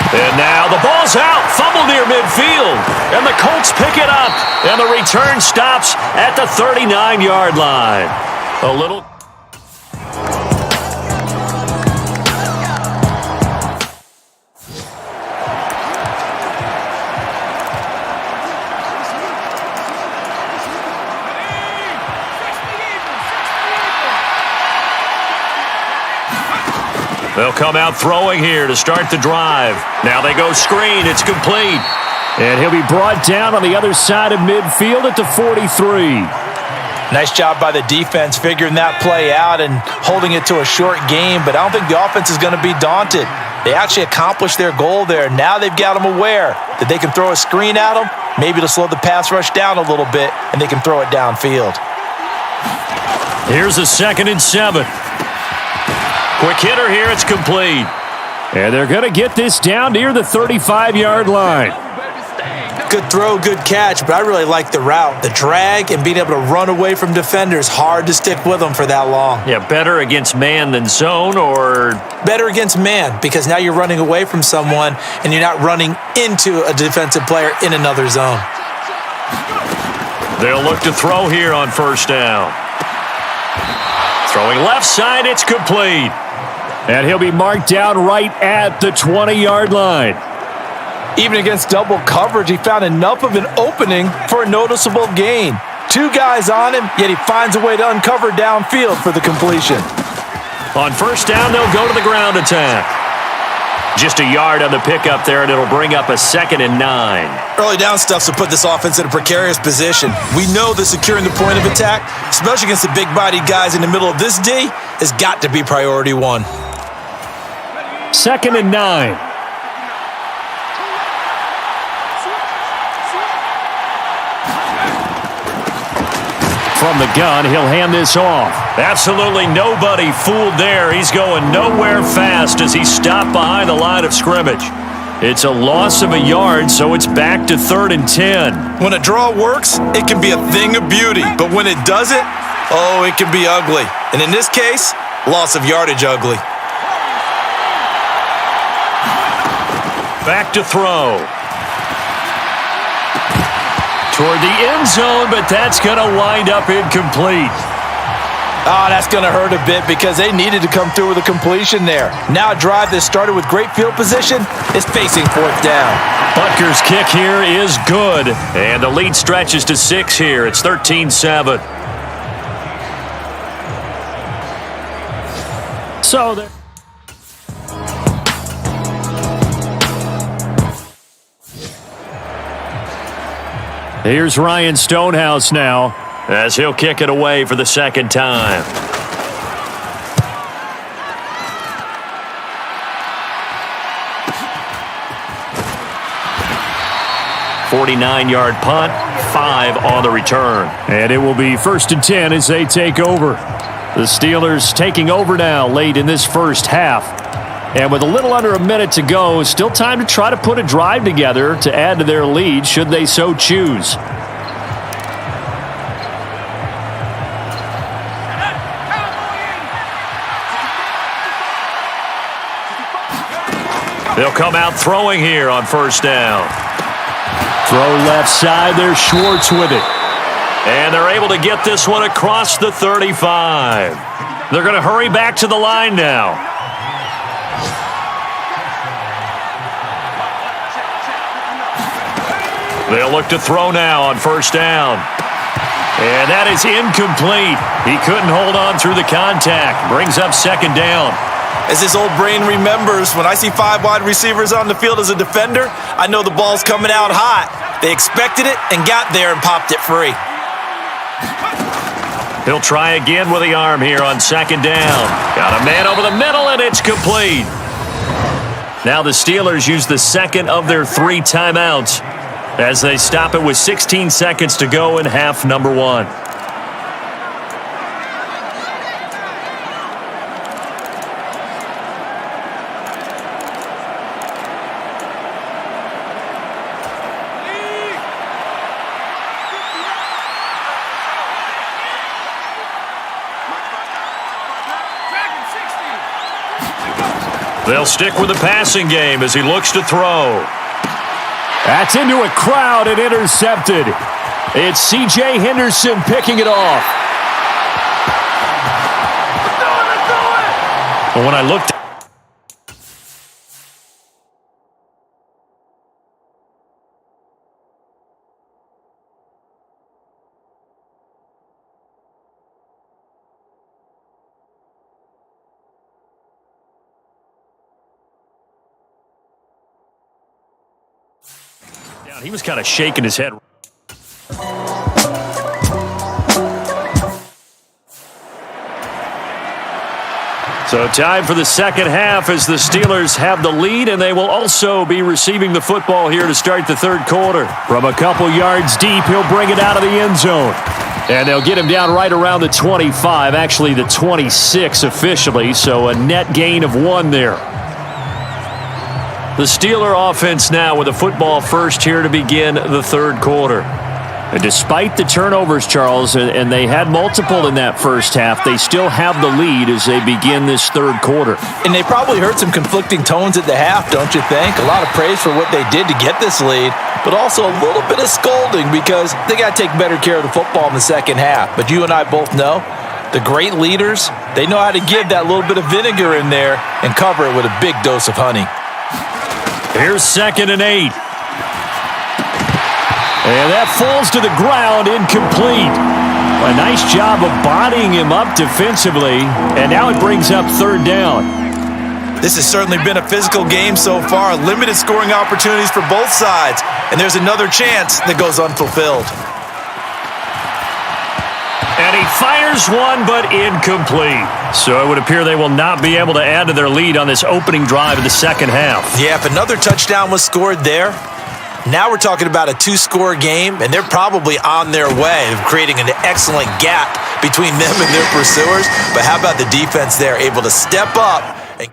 And now the ball's out. Fumble near midfield. And the Colts pick it up. And the return stops at the 39-yard line. A little... They'll come out throwing here to start the drive. Now they go screen. It's complete. And he'll be brought down on the other side of midfield at the 43. Nice job by the defense figuring that play out and holding it to a short game, but I don't think the offense is going to be daunted. They actually accomplished their goal there. Now they've got them aware that they can throw a screen at them, maybe to slow the pass rush down a little bit, and they can throw it downfield. Here's a 2nd and 7. Quick hitter here, it's complete. And they're going to get this down near the 35-yard line. Good throw, good catch, but I really like the route. The drag and being able to run away from defenders, hard to stick with them for that long. Yeah, better against man than zone, or... Better against man, because now you're running away from someone and you're not running into a defensive player in another zone. They'll look to throw here on first down. Throwing left side, it's complete. And he'll be marked down right at the 20-yard line. Even against double coverage, he found enough of an opening for a noticeable gain. 2 guys on him, yet he finds a way to uncover downfield for the completion. On first down, they'll go to the ground attack. Just a yard on the pickup there, and it'll bring up a 2nd and 9. Early down stuff will put this offense in a precarious position. We know that securing the point of attack, especially against the big-bodied guys in the middle of this D, has got to be priority 1. 2nd and 9. From the gun, he'll hand this off. Absolutely nobody fooled there. He's going nowhere fast as he stopped behind the line of scrimmage. It's a loss of a yard, so it's back to 3rd and 10. When a draw works, it can be a thing of beauty. But when it doesn't, oh, it can be ugly. And in this case, loss of yardage ugly. Back to throw. Toward the end zone, but that's going to wind up incomplete. Oh, that's going to hurt a bit because they needed to come through with a completion there. Now a drive that started with great field position is facing 4th down. Butker's kick here is good, and the lead stretches to 6 here. It's 13-7. So there. Here's Ryan Stonehouse now, as he'll kick it away for the 2nd time. .49-yard punt, 5 on the return. And it will be 1st and 10 as they take over. The Steelers taking over now late in this first half. And with a little under a minute to go, still time to try to put a drive together to add to their lead should they so choose. They'll come out throwing here on first down. Throw left side, there's Schwartz with it. And they're able to get this one across the 35. They're going to hurry back to the line now. They'll look to throw now on first down. And that is incomplete. He couldn't hold on through the contact. Brings up 2nd down. As his old brain remembers, when I see 5 wide receivers on the field as a defender, I know the ball's coming out hot. They expected it and got there and popped it free. He'll try again with the arm here on second down. Got a man over the middle, and it's complete. Now the Steelers use the second of their 3 timeouts as they stop it with 16 seconds to go in half number 1. They'll stick with the passing game as he looks to throw. That's into a crowd and intercepted. It's C.J. Henderson picking it off. But when I looked, he was kind of shaking his head. So time for the second half as the Steelers have the lead, and they will also be receiving the football here to start the third quarter. From a couple yards deep, he'll bring it out of the end zone. And they'll get him down right around the 25, actually the 26 officially, so a net gain of 1 there. The Steeler offense now with the football first here to begin the third quarter. And despite the turnovers, Charles, and they had multiple in that first half, they still have the lead as they begin this third quarter. And they probably heard some conflicting tones at the half, don't you think? A lot of praise for what they did to get this lead, but also a little bit of scolding because they got to take better care of the football in the second half. But you and I both know the great leaders, they know how to give that little bit of vinegar in there and cover it with a big dose of honey. Here's 2nd and 8. And that falls to the ground, incomplete. A nice job of bodying him up defensively, and now it brings up 3rd down. This has certainly been a physical game so far. Limited scoring opportunities for both sides, and there's another chance that goes unfulfilled. And he fires one, but incomplete. So it would appear they will not be able to add to their lead on this opening drive of the second half. Yeah, if another touchdown was scored there, now we're talking about a 2-score game, and they're probably on their way of creating an excellent gap between them and their pursuers. But how about the defense there, able to step up and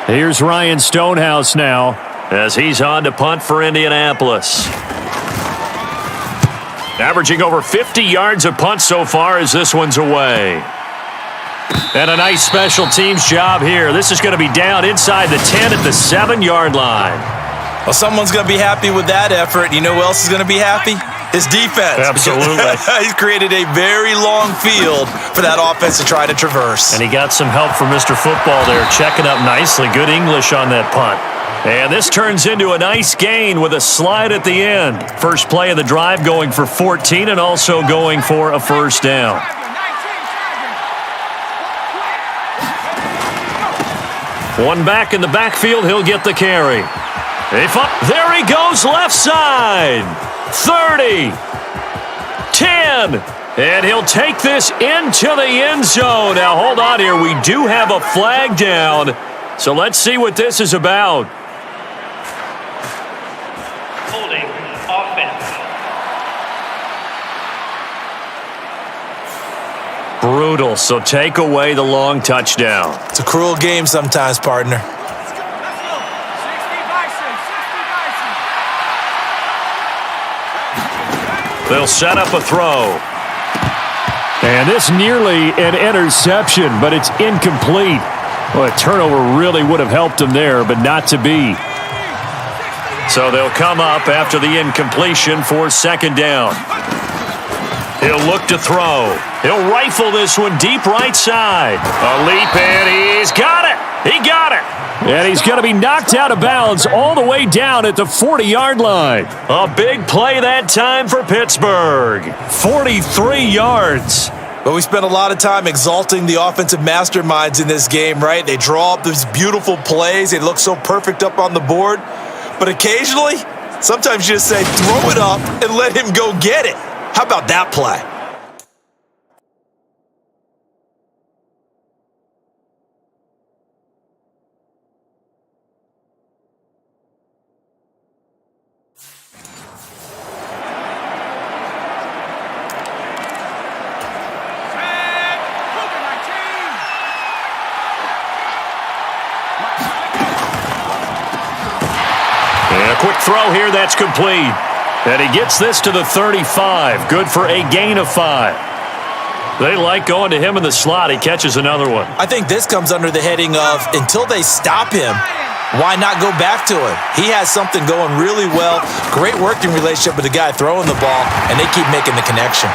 Here's Ryan Stonehouse now as he's on to punt for Indianapolis. Averaging over 50 yards a punt so far as this one's away. And a nice special teams job here. This is going to be down inside the 10 at the 7-yard line. Well, someone's going to be happy with that effort. You know who else is going to be happy? His defense. Absolutely. He's created a very long field for that offense to try to traverse. And he got some help from Mr. Football there, checking up nicely. Good English on that punt. And this turns into a nice gain with a slide at the end. First play of the drive going for 14 and also going for a first down. One back in the backfield, he'll get the carry. There he goes left side. 30. 10. And he'll take this into the end zone. Now, hold on here. We do have a flag down. So let's see what this is about. Holding offense. Brutal. So take away the long touchdown. It's a cruel game sometimes, partner. They'll set up a throw. And this nearly an interception, but it's incomplete. Well, a turnover really would have helped him there, but not to be. So they'll come up after the incompletion for second down. He'll look to throw. He'll rifle this one deep right side. A leap, and he's got it. He got it. And he's going to be knocked out of bounds all the way down at the 40-yard line. A big play that time for Pittsburgh. 43 yards. But we spent a lot of time exalting the offensive masterminds in this game, right? They draw up these beautiful plays. They look so perfect up on the board. But occasionally, sometimes you just say, throw it up and let him go get it. How about that play? Quick throw here, that's complete. And he gets this to the 35. Good for a gain of 5. They like going to him in the slot. He catches another one. I think this comes under the heading of until they stop him, why not go back to him? He has something going really well. Great working relationship with the guy throwing the ball, and they keep making the connection.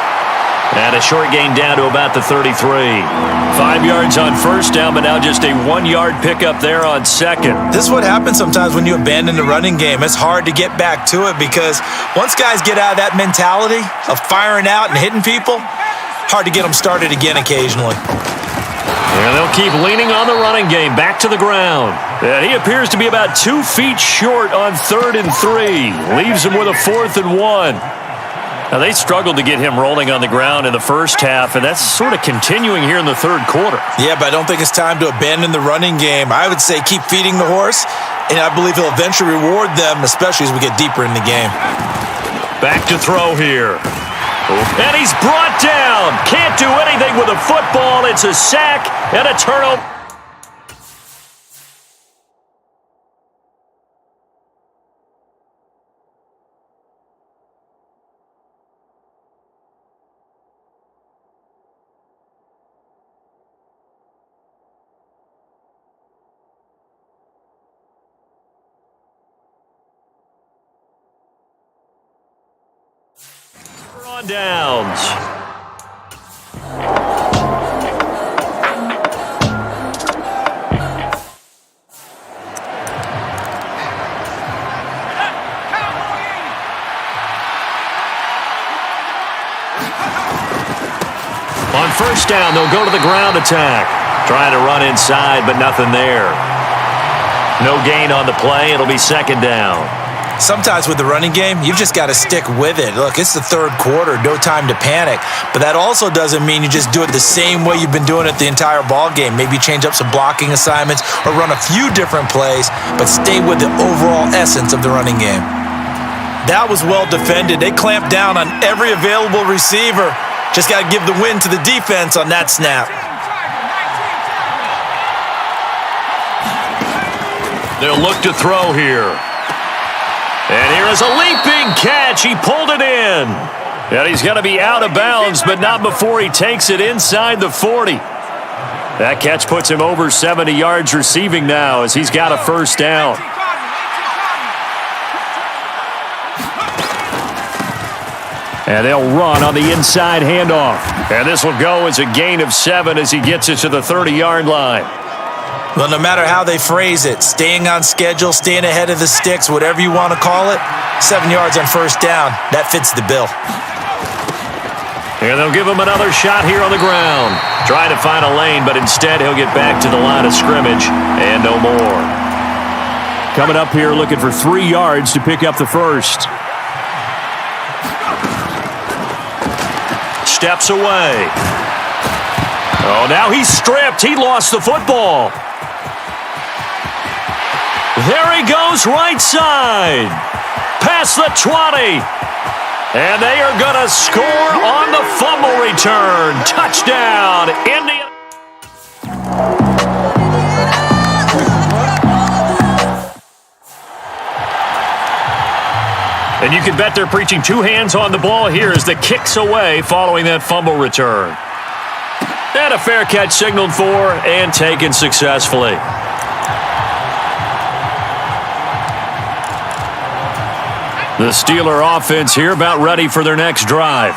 And a short gain down to about the 33. 5 yards on first down, but now just a 1-yard pickup there on second. This is what happens sometimes when you abandon the running game. It's hard to get back to it because once guys get out of that mentality of firing out and hitting people, hard to get them started again occasionally. And they'll keep leaning on the running game back to the ground. And he appears to be about 2 feet short on 3rd and 3. Leaves him with a 4th and 1. Now, they struggled to get him rolling on the ground in the first half, and that's sort of continuing here in the third quarter. Yeah, but I don't think it's time to abandon the running game. I would say keep feeding the horse, and I believe he'll eventually reward them, especially as we get deeper in the game. Back to throw here. And he's brought down. Can't do anything with a football. It's a sack and a turnover. On downs. On first down, they'll go to the ground attack. Trying to run inside, but nothing there. No gain on the play. It'll be second down. Sometimes with the running game, you've just got to stick with it. Look, it's the third quarter, no time to panic. But that also doesn't mean you just do it the same way you've been doing it the entire ball game. Maybe change up some blocking assignments or run a few different plays, but stay with the overall essence of the running game. That was well defended. They clamped down on every available receiver. Just got to give the win to the defense on that snap. They'll look to throw here. And here is a leaping catch. He pulled it in. And he's going to be out of bounds, but not before he takes it inside the 40. That catch puts him over 70 yards receiving now as he's got a first down. And they'll run on the inside handoff. And this will go as a gain of 7 as he gets it to the 30-yard line. Well, no matter how they phrase it, staying on schedule, staying ahead of the sticks, whatever you want to call it, 7 yards on first down, that fits the bill. And they'll give him another shot here on the ground. Trying to find a lane, but instead he'll get back to the line of scrimmage and no more. Coming up here looking for 3 yards to pick up the first. Steps away. Oh, now he's stripped. He lost the football. There he goes, right side. Past the 20. And they are going to score on the fumble return. Touchdown, Indiana. And you can bet they're preaching 2 hands on the ball here as the kick's away following that fumble return. And a fair catch signaled for and taken successfully. The Steeler offense here about ready for their next drive.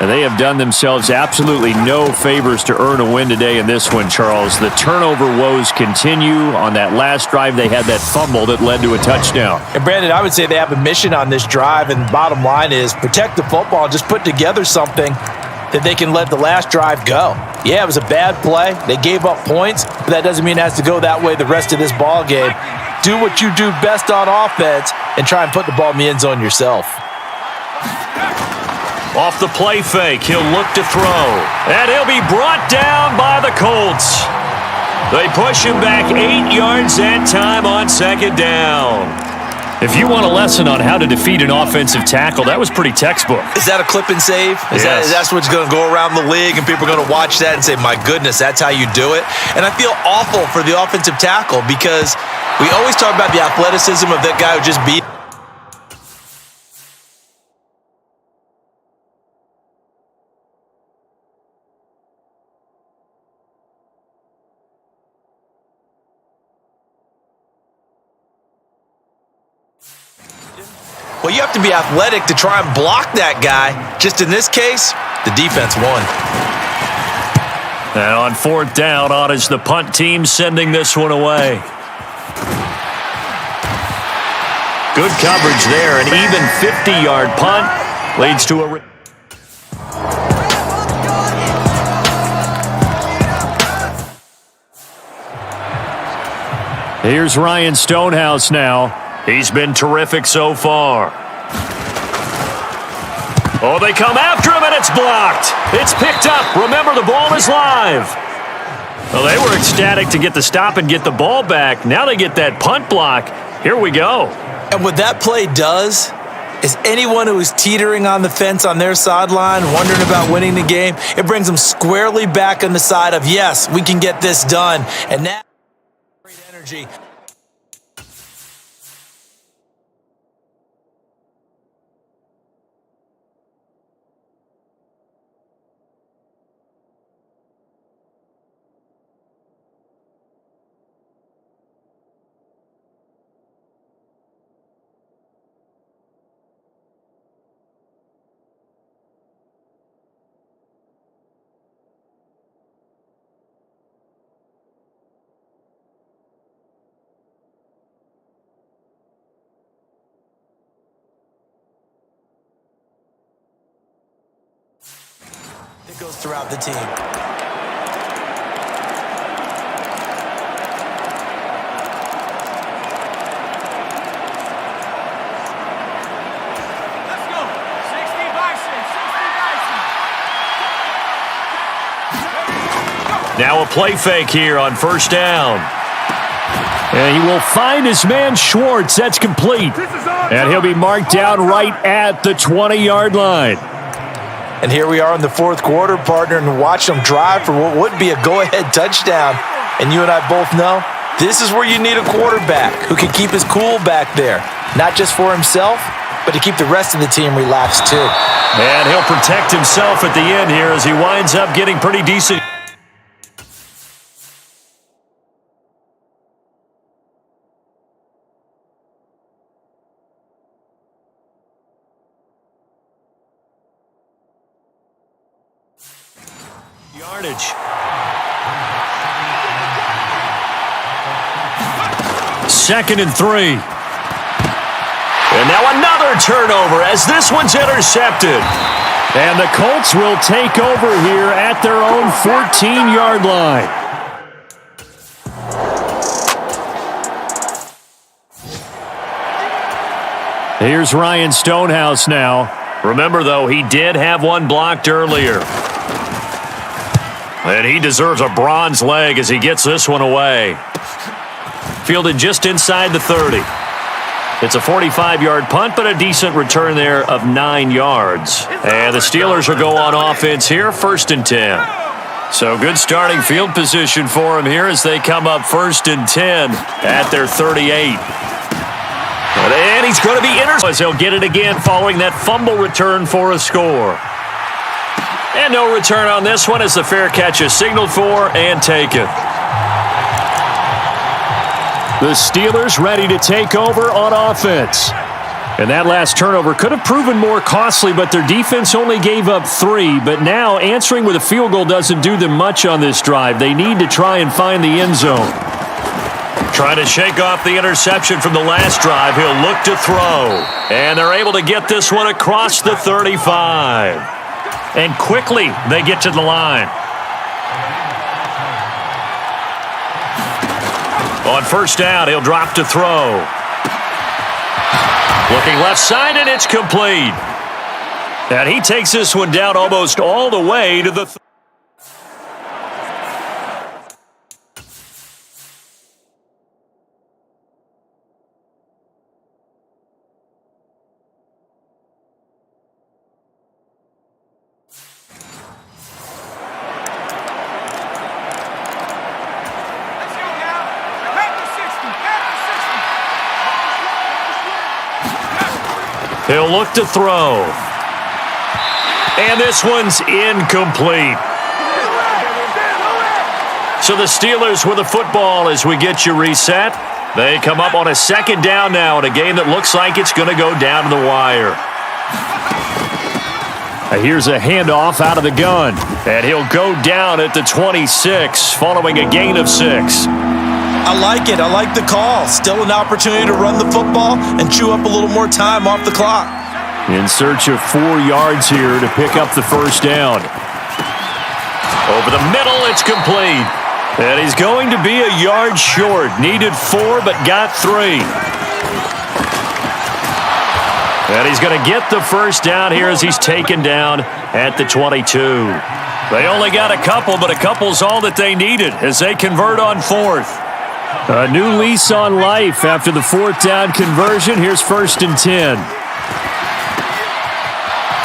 And they have done themselves absolutely no favors to earn a win today in this one, Charles. The turnover woes continue. On that last drive, they had that fumble that led to a touchdown. And Brandon, I would say they have a mission on this drive, and the bottom line is protect the football and just put together something that they can let the last drive go. Yeah, it was a bad play. They gave up points, but that doesn't mean it has to go that way the rest of this ball game. Do what you do best on offense and try and put the ball in the end zone yourself. Off the play fake, he'll look to throw. And he'll be brought down by the Colts. They push him back 8 yards that time on second down. If you want a lesson on how to defeat an offensive tackle, that was pretty textbook. Is that a clip and save? Is that what's going to go around the league and people are going to watch that and say, my goodness, that's how you do it? And I feel awful for the offensive tackle because we always talk about the athleticism of that guy who just beat. Well, you have to be athletic to try and block that guy. Just in this case, the defense won. And on fourth down, on is the punt team sending this one away. Good coverage there. An even 50-yard punt leads to a... Here's Ryan Stonehouse now. He's been terrific so far. Oh, they come after him, and it's blocked. It's picked up. Remember, the ball is live. Well, they were ecstatic to get the stop and get the ball back. Now they get that punt block. Here we go. And what that play does is anyone who is teetering on the fence on their sideline, wondering about winning the game, it brings them squarely back on the side of, yes, we can get this done. And now, great energy. It goes throughout the team. Let's go. 60 Bison. 60 Bison. Now a play fake here on first down. And he will find his man Schwartz. That's complete. And he'll be marked down right at the 20-yard line. And here we are in the fourth quarter, partner, and watch them drive for what would be a go-ahead touchdown. And you and I both know this is where you need a quarterback who can keep his cool back there, not just for himself, but to keep the rest of the team relaxed too. And he'll protect himself at the end here as he winds up getting pretty decent. Yardage. Second and 3. And now another turnover as this one's intercepted. And the Colts will take over here at their own 14-yard line. Here's Ryan Stonehouse now. Remember, though, he did have one blocked earlier. And he deserves a bronze leg as he gets this one away. Fielded just inside the 30. It's a 45-yard punt, but a decent return there of 9 yards. And the Steelers will go on offense here, 1st and 10. So good starting field position for him here as they come up 1st and 10 at their 38. And he's going to be intercepted. He'll get it again following that fumble return for a score. And no return on this one as the fair catch is signaled for and taken. The Steelers ready to take over on offense. And that last turnover could have proven more costly, but their defense only gave up 3. But now answering with a field goal doesn't do them much on this drive. They need to try and find the end zone. Trying to shake off the interception from the last drive. He'll look to throw. And they're able to get this one across the 35. And quickly they get to the line. On first down, he'll drop to throw. Looking left side, and it's complete. And he takes this one down almost all the way to the He'll look to throw. And this one's incomplete. So the Steelers with the football as we get you reset. They come up on a second down now in a game that looks like it's going to go down to the wire. Here's a handoff out of the gun. And he'll go down at the 26 following a gain of 6. I like it. I like the call. Still an opportunity to run the football and chew up a little more time off the clock. In search of 4 yards here to pick up the first down. Over the middle, it's complete. And he's going to be a yard short. Needed 4, but got 3. And he's going to get the first down here as he's taken down at the 22. They only got a couple, but a couple's all that they needed as they convert on 4th. A new lease on life after the 4th down conversion. Here's 1st and 10.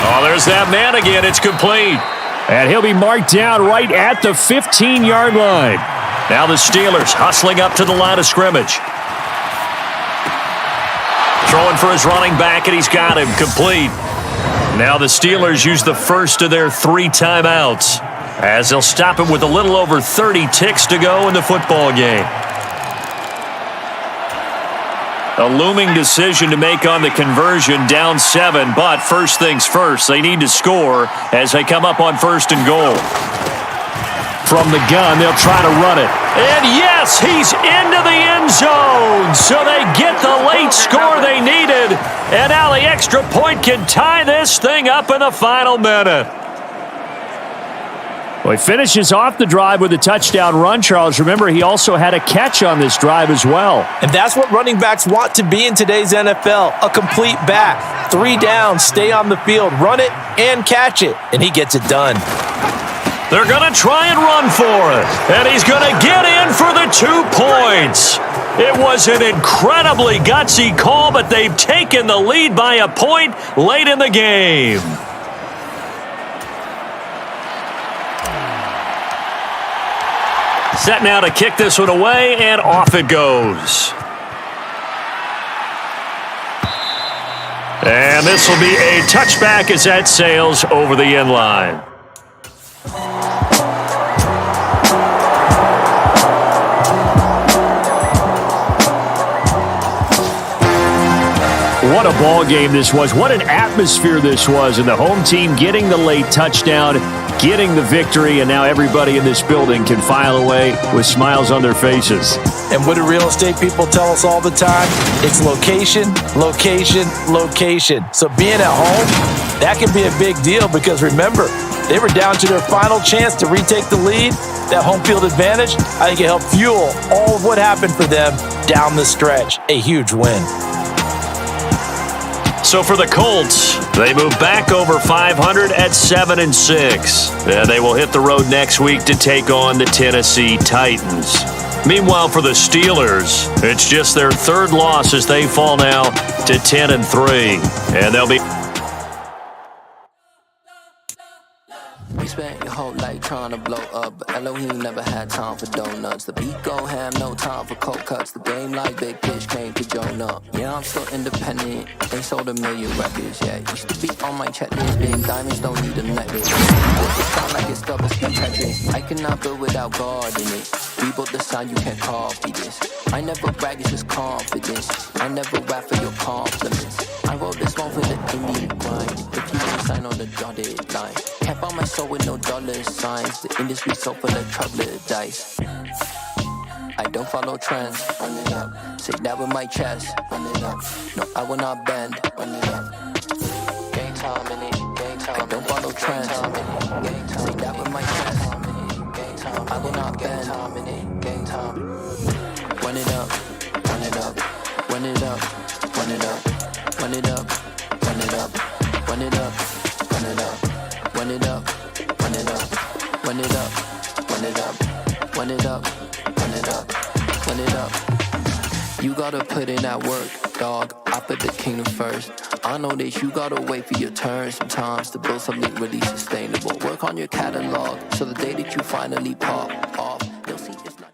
Oh, there's that man again. It's complete. And he'll be marked down right at the 15-yard line. Now the Steelers hustling up to the line of scrimmage. Throwing for his running back, and he's got him complete. Now the Steelers use the first of their 3 timeouts as they'll stop him with a little over 30 ticks to go in the football game. A looming decision to make on the conversion, down 7, but first things first, they need to score as they come up on 1st and goal. From the gun, they'll try to run it. And yes, he's into the end zone, so they get the late score they needed, and now the extra point can tie this thing up in the final minute. Well, he finishes off the drive with a touchdown run, Charles. Remember, he also had a catch on this drive as well. And that's what running backs want to be in today's NFL, a complete back. 3 downs, stay on the field, run it, and catch it. And he gets it done. They're going to try and run for it. And he's going to get in for the 2 points. It was an incredibly gutsy call, but they've taken the lead by a point late in the game. Set now to kick this one away, and off it goes. And this will be a touchback as that sails over the end line. What a ball game this was. What an atmosphere this was. And the home team getting the late touchdown, getting the victory, and now everybody in this building can file away with smiles on their faces. And what do real estate people tell us all the time? It's location, location, location. So being at home, that can be a big deal because remember, they were down to their final chance to retake the lead. That home field advantage, I think it helped fuel all of what happened for them down the stretch. A huge win. So for the Colts, they move back over 500 at 7-6. And they will hit the road next week to take on the Tennessee Titans. Meanwhile, for the Steelers, it's just their 3rd loss as they fall now to 10-3. And they'll be... You spent your whole life trying to blow up, but Elohim never had time for donuts. The beat go ham, no time for cold cuts. The game like Big Fish came to join up. Yeah, I'm still independent. They sold 1 million records. Yeah, used to be on my checklist. Big diamonds don't need a necklace. It sound like it's double. Tetris, I cannot build without God in it. We built the sign, you can't copy this. I never brag, it's just confidence. I never rap for your compliments. I wrote this one for the indie grind. If you can sign on the dotted line. Can't buy my soul with no dollar signs. The industry so full of troubled dice. I don't follow trends. Run it up. Say that with my chest. Run it up. No, I will not bend. Run it up. Game time in it. Game time. I don't follow trends. Say that with my chest. I will not bend. Game time. Run it up. Run it up. Run it up. Run it up. Run it up. Run it up. Run it up. Run it up. Run it up. Run it up. Run it up. Run it up. Run it up. Run it up. Run it up. You gotta put in that work, dog. I put the kingdom first. I know that you gotta wait for your turn sometimes to build something really sustainable. Work on your catalog so the day that you finally pop off, you'll see it's not.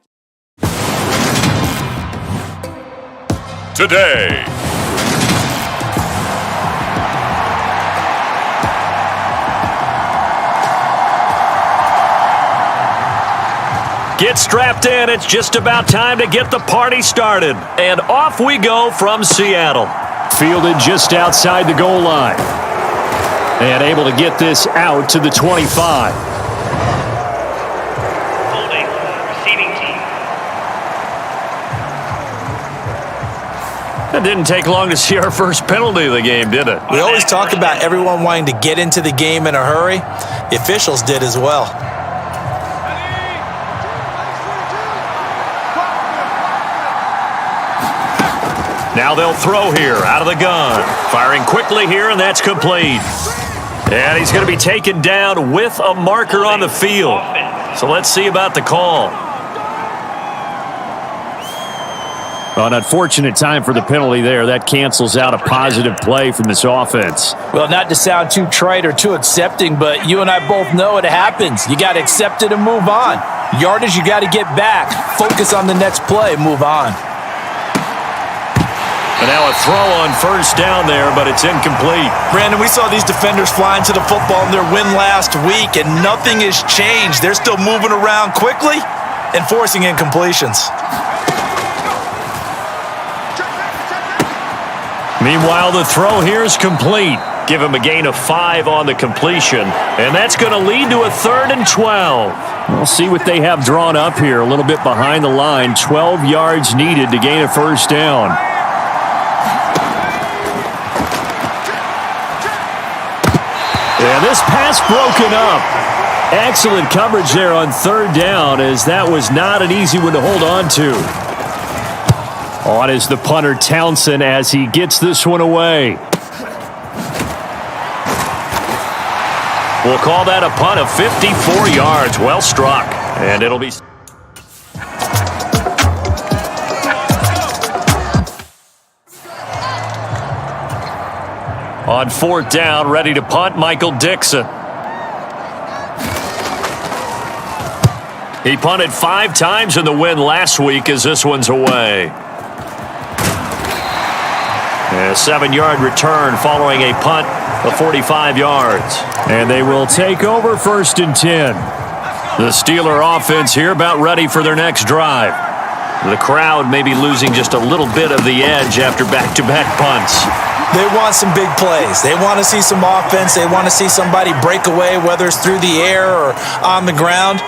Today. Get strapped in. It's just about time to get the party started. And off we go from Seattle. Fielded just outside the goal line. And able to get this out to the 25. Holding, receiving team. It didn't take long to see our first penalty of the game, did it? We always talk about everyone wanting to get into the game in a hurry. The officials did as well. Now they'll throw here out of the gun. Firing quickly here, and that's complete. And he's going to be taken down with a marker on the field. So let's see about the call. An unfortunate time for the penalty there. That cancels out a positive play from this offense. Well, not to sound too trite or too accepting, but you and I both know it happens. You got to accept it and move on. Yardage, you got to get back. Focus on the next play, move on. And now a throw on first down there, but it's incomplete. Brandon, we saw these defenders flying to the football in their win last week, and nothing has changed. They're still moving around quickly and forcing incompletions. Meanwhile, the throw here is complete. Give him a gain of 5 on the completion, and that's going to lead to a 3rd and 12. We'll see what they have drawn up here. A little bit behind the line. 12 yards needed to gain a first down. And this pass broken up. Excellent coverage there on 3rd down, as that was not an easy one to hold on to. On is the punter Townsend as he gets this one away. We'll call that a punt of 54 yards. Well struck. And it'll be... On 4th down, ready to punt, Michael Dixon. He punted 5 times in the win last week as this one's away. A 7-yard return following a punt of 45 yards. And they will take over 1st and 10. The Steeler offense here about ready for their next drive. The crowd may be losing just a little bit of the edge after back-to-back punts. They want some big plays. They want to see some offense. They want to see somebody break away, whether it's through the air or on the ground.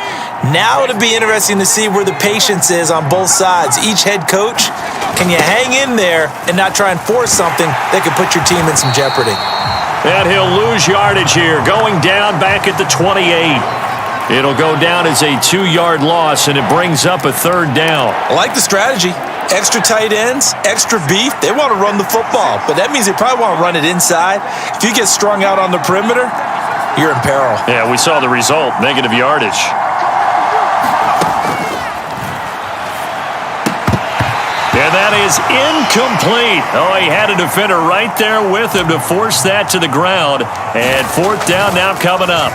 Now it'll be interesting to see where the patience is on both sides. Each head coach, can you hang in there and not try and force something that could put your team in some jeopardy? And he'll lose yardage here, going down back at the 28. It'll go down as a 2-yard loss, and it brings up a 3rd down. I like the strategy. Extra tight ends, extra beef. They want to run the football, but that means they probably want to run it inside. If you get strung out on the perimeter, you're in peril. Yeah, we saw the result, negative yardage. And that is incomplete. Oh, he had a defender right there with him to force that to the ground. And 4th down now coming up.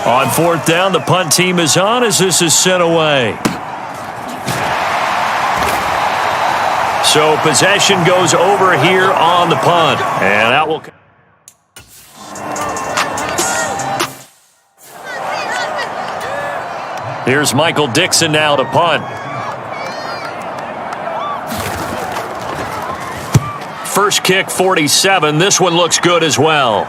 On 4th down, the punt team is on as this is sent away. So possession goes over here on the punt. And that will... Here's Michael Dixon now to punt. First kick, 47. This one looks good as well.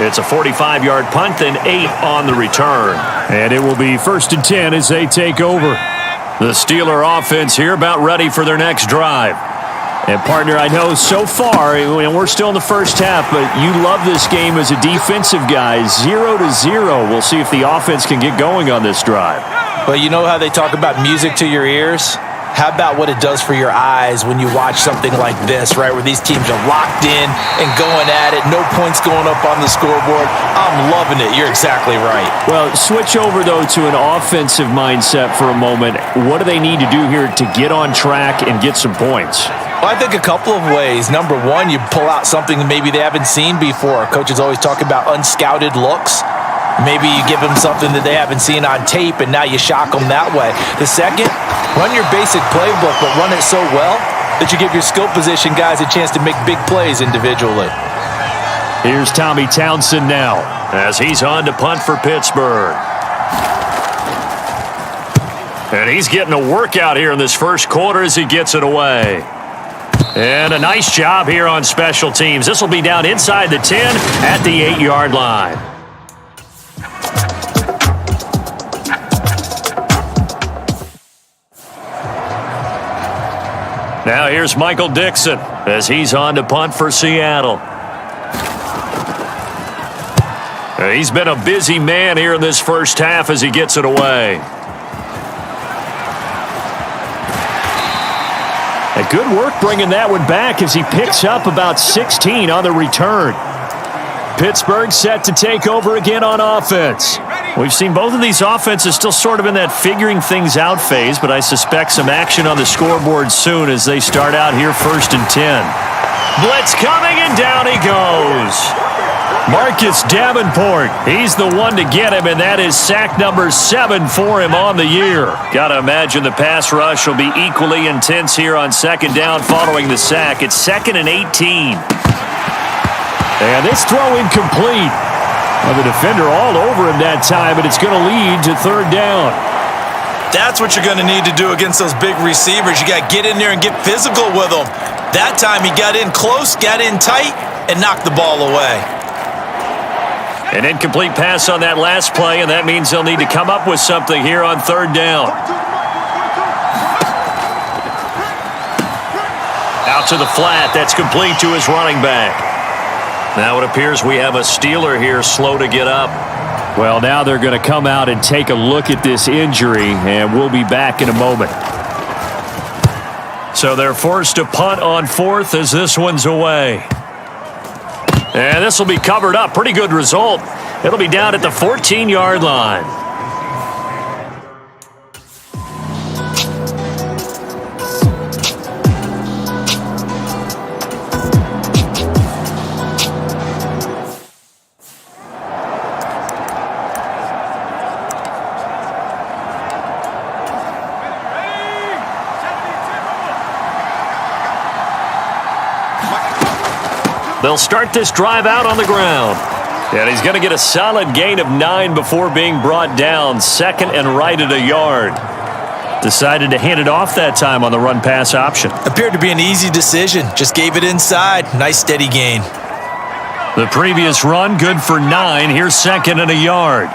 It's a 45-yard punt and 8 on the return. And it will be 1st and 10 as they take over. The Steeler offense here about ready for their next drive. And, partner, I know so far, and we're still in the first half, but you love this game as a defensive guy. 0-0. We'll see if the offense can get going on this drive. Well, you know how they talk about music to your ears? How about what it does for your eyes when you watch something like this, right, where these teams are locked in and going at it, no points going up on the scoreboard? I'm loving it. You're exactly right. Well, switch over, though, to an offensive mindset for a moment. What do they need to do here to get on track and get some points? Well, I think a couple of ways. Number one, you pull out something that maybe they haven't seen before. Coaches always talk about unscouted looks. Maybe you give them something that they haven't seen on tape, and now you shock them that way. The second, run your basic playbook, but run it so well that you give your skill position guys a chance to make big plays individually. Here's Tommy Townsend now as he's on to punt for Pittsburgh. And he's getting a workout here in this first quarter as he gets it away. And a nice job here on special teams. This will be down inside the 10 at the 8-yard line. Now here's Michael Dixon as he's on to punt for Seattle. He's been a busy man here in this first half as he gets it away. A good work bringing that one back as he picks up about 16 on the return. Pittsburgh set to take over again on offense. We've seen both of these offenses still sort of in that figuring things out phase, but I suspect some action on the scoreboard soon as they start out here 1st and 10. Blitz coming, and down he goes. Marcus Davenport, he's the one to get him, and that is sack number 7 for him on the year. Got to imagine the pass rush will be equally intense here on 2nd down following the sack. It's 2nd and 18. And this throw incomplete. Well, the defender all over him that time, and it's going to lead to 3rd down. That's what you're going to need to do against those big receivers. You got to get in there and get physical with them. That time he got in close, got in tight, and knocked the ball away. An incomplete pass on that last play, and that means they'll need to come up with something here on 3rd down. Out to the flat. That's complete to his running back. Now it appears we have a Steeler here slow to get up. Well, now they're going to come out and take a look at this injury, and we'll be back in a moment. So they're forced to punt on 4th as this one's away. And this will be covered up. Pretty good result. It'll be down at the 14-yard line. They'll start this drive out on the ground. And he's going to get a solid gain of 9 before being brought down. 2nd and right at a yard. Decided to hand it off that time on the run-pass option. Appeared to be an easy decision. Just gave it inside. Nice steady gain. The previous run, good for 9. Here's 2nd and a yard.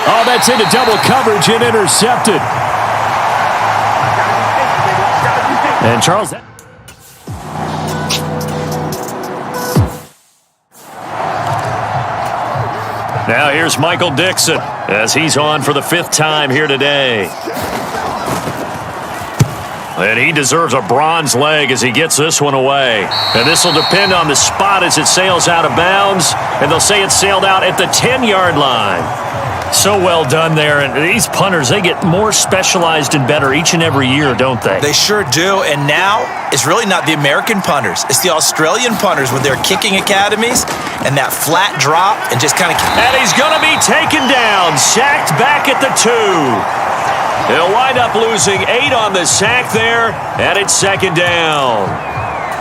Oh, that's into double coverage and intercepted. And Charles. Now here's Michael Dixon as he's on for the 5th time here today. And he deserves a bronze leg as he gets this one away. And this will depend on the spot as it sails out of bounds. And they'll say it sailed out at the 10-yard line. So well done there. And these punters, they get more specialized and better each and every year, don't they? They sure do. And now it's really not the American punters. It's the Australian punters with their kicking academies and that flat drop and just kind of... And he's going to be taken down, sacked back at the 2. He'll wind up losing 8 on the sack there, and it's 2nd down.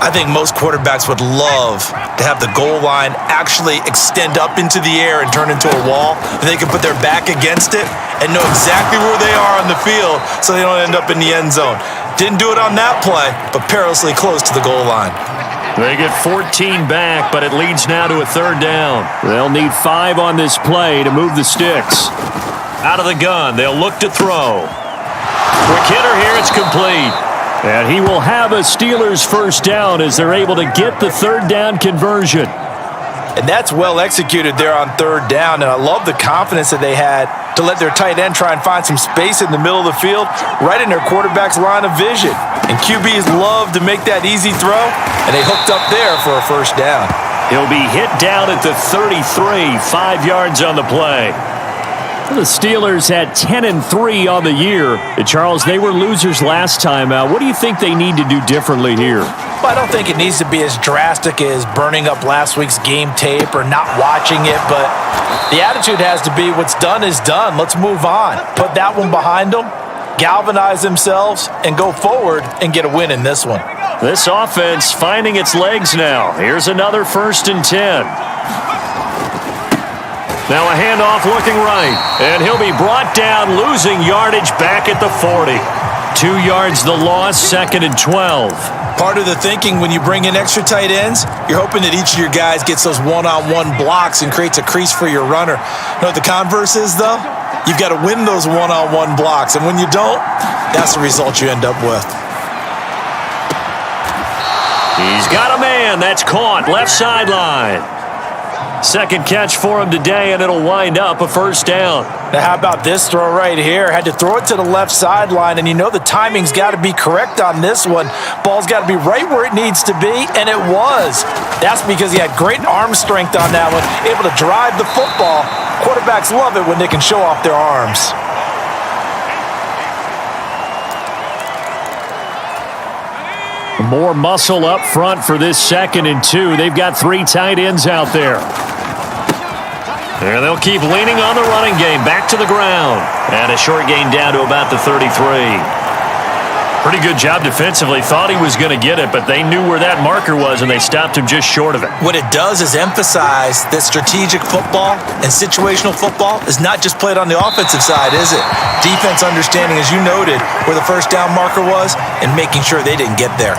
I think most quarterbacks would love to have the goal line actually extend up into the air and turn into a wall, and they can put their back against it and know exactly where they are on the field so they don't end up in the end zone. Didn't do it on that play, but perilously close to the goal line. They get 14 back, but it leads now to a third down. They'll need 5 on this play to move the sticks. Out of the gun, they'll look to throw. Quick hitter here, it's complete. And he will have a Steelers first down as they're able to get the third down conversion. And that's well executed there on third down, and I love the confidence that they had to let their tight end try and find some space in the middle of the field, right in their quarterback's line of vision. And QBs love to make that easy throw, and they hooked up there for a first down. He'll be hit down at the 33, 5 yards on the play. The Steelers had 10-3 on the year. And Charles, they were losers last time out. What do you think they need to do differently here? Well, I don't think it needs to be as drastic as burning up last week's game tape or not watching it, but the attitude has to be what's done is done. Let's move on. Put that one behind them, galvanize themselves, and go forward and get a win in this one. This offense finding its legs now. Here's another 1st and 10. Now a handoff looking right, and he'll be brought down, losing yardage back at the 40. 2 yards the loss, 2nd and 12. Part of the thinking when you bring in extra tight ends, you're hoping that each of your guys gets those one-on-one blocks and creates a crease for your runner. You know what the converse is, though? You've got to win those one-on-one blocks, and when you don't, that's the result you end up with. He's got a man. That's caught. Left sideline. Second catch for him today, and it'll wind up a first down. Now, how about this throw right here? Had to throw it to the left sideline, and you know the timing's got to be correct on this one. Ball's got to be right where it needs to be, and it was. That's because he had great arm strength on that one, able to drive the football. Quarterbacks love it when they can show off their arms. More muscle up front for this 2nd and 2. They've got 3 tight ends out there. And they'll keep leaning on the running game. Back to the ground. And a short gain down to about the 33. Pretty good job defensively. Thought he was going to get it, but they knew where that marker was, and they stopped him just short of it. What it does is emphasize that strategic football and situational football is not just played on the offensive side, is it? Defense understanding, as you noted, where the first down marker was and making sure they didn't get there.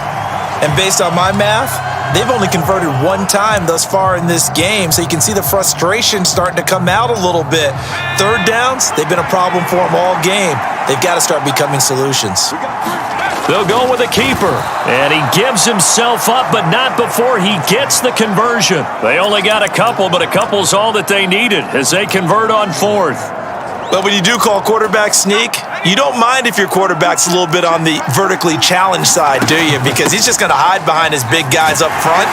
And based on my math, they've only converted 1 time thus far in this game, so you can see the frustration starting to come out a little bit. Third downs, they've been a problem for them all game. They've got to start becoming solutions. They'll go with a keeper, and he gives himself up, but not before he gets the conversion. They only got a couple, but a couple's all that they needed as they convert on 4th. But when you do call quarterback sneak, you don't mind if your quarterback's a little bit on the vertically challenged side, do you? Because he's just going to hide behind his big guys up front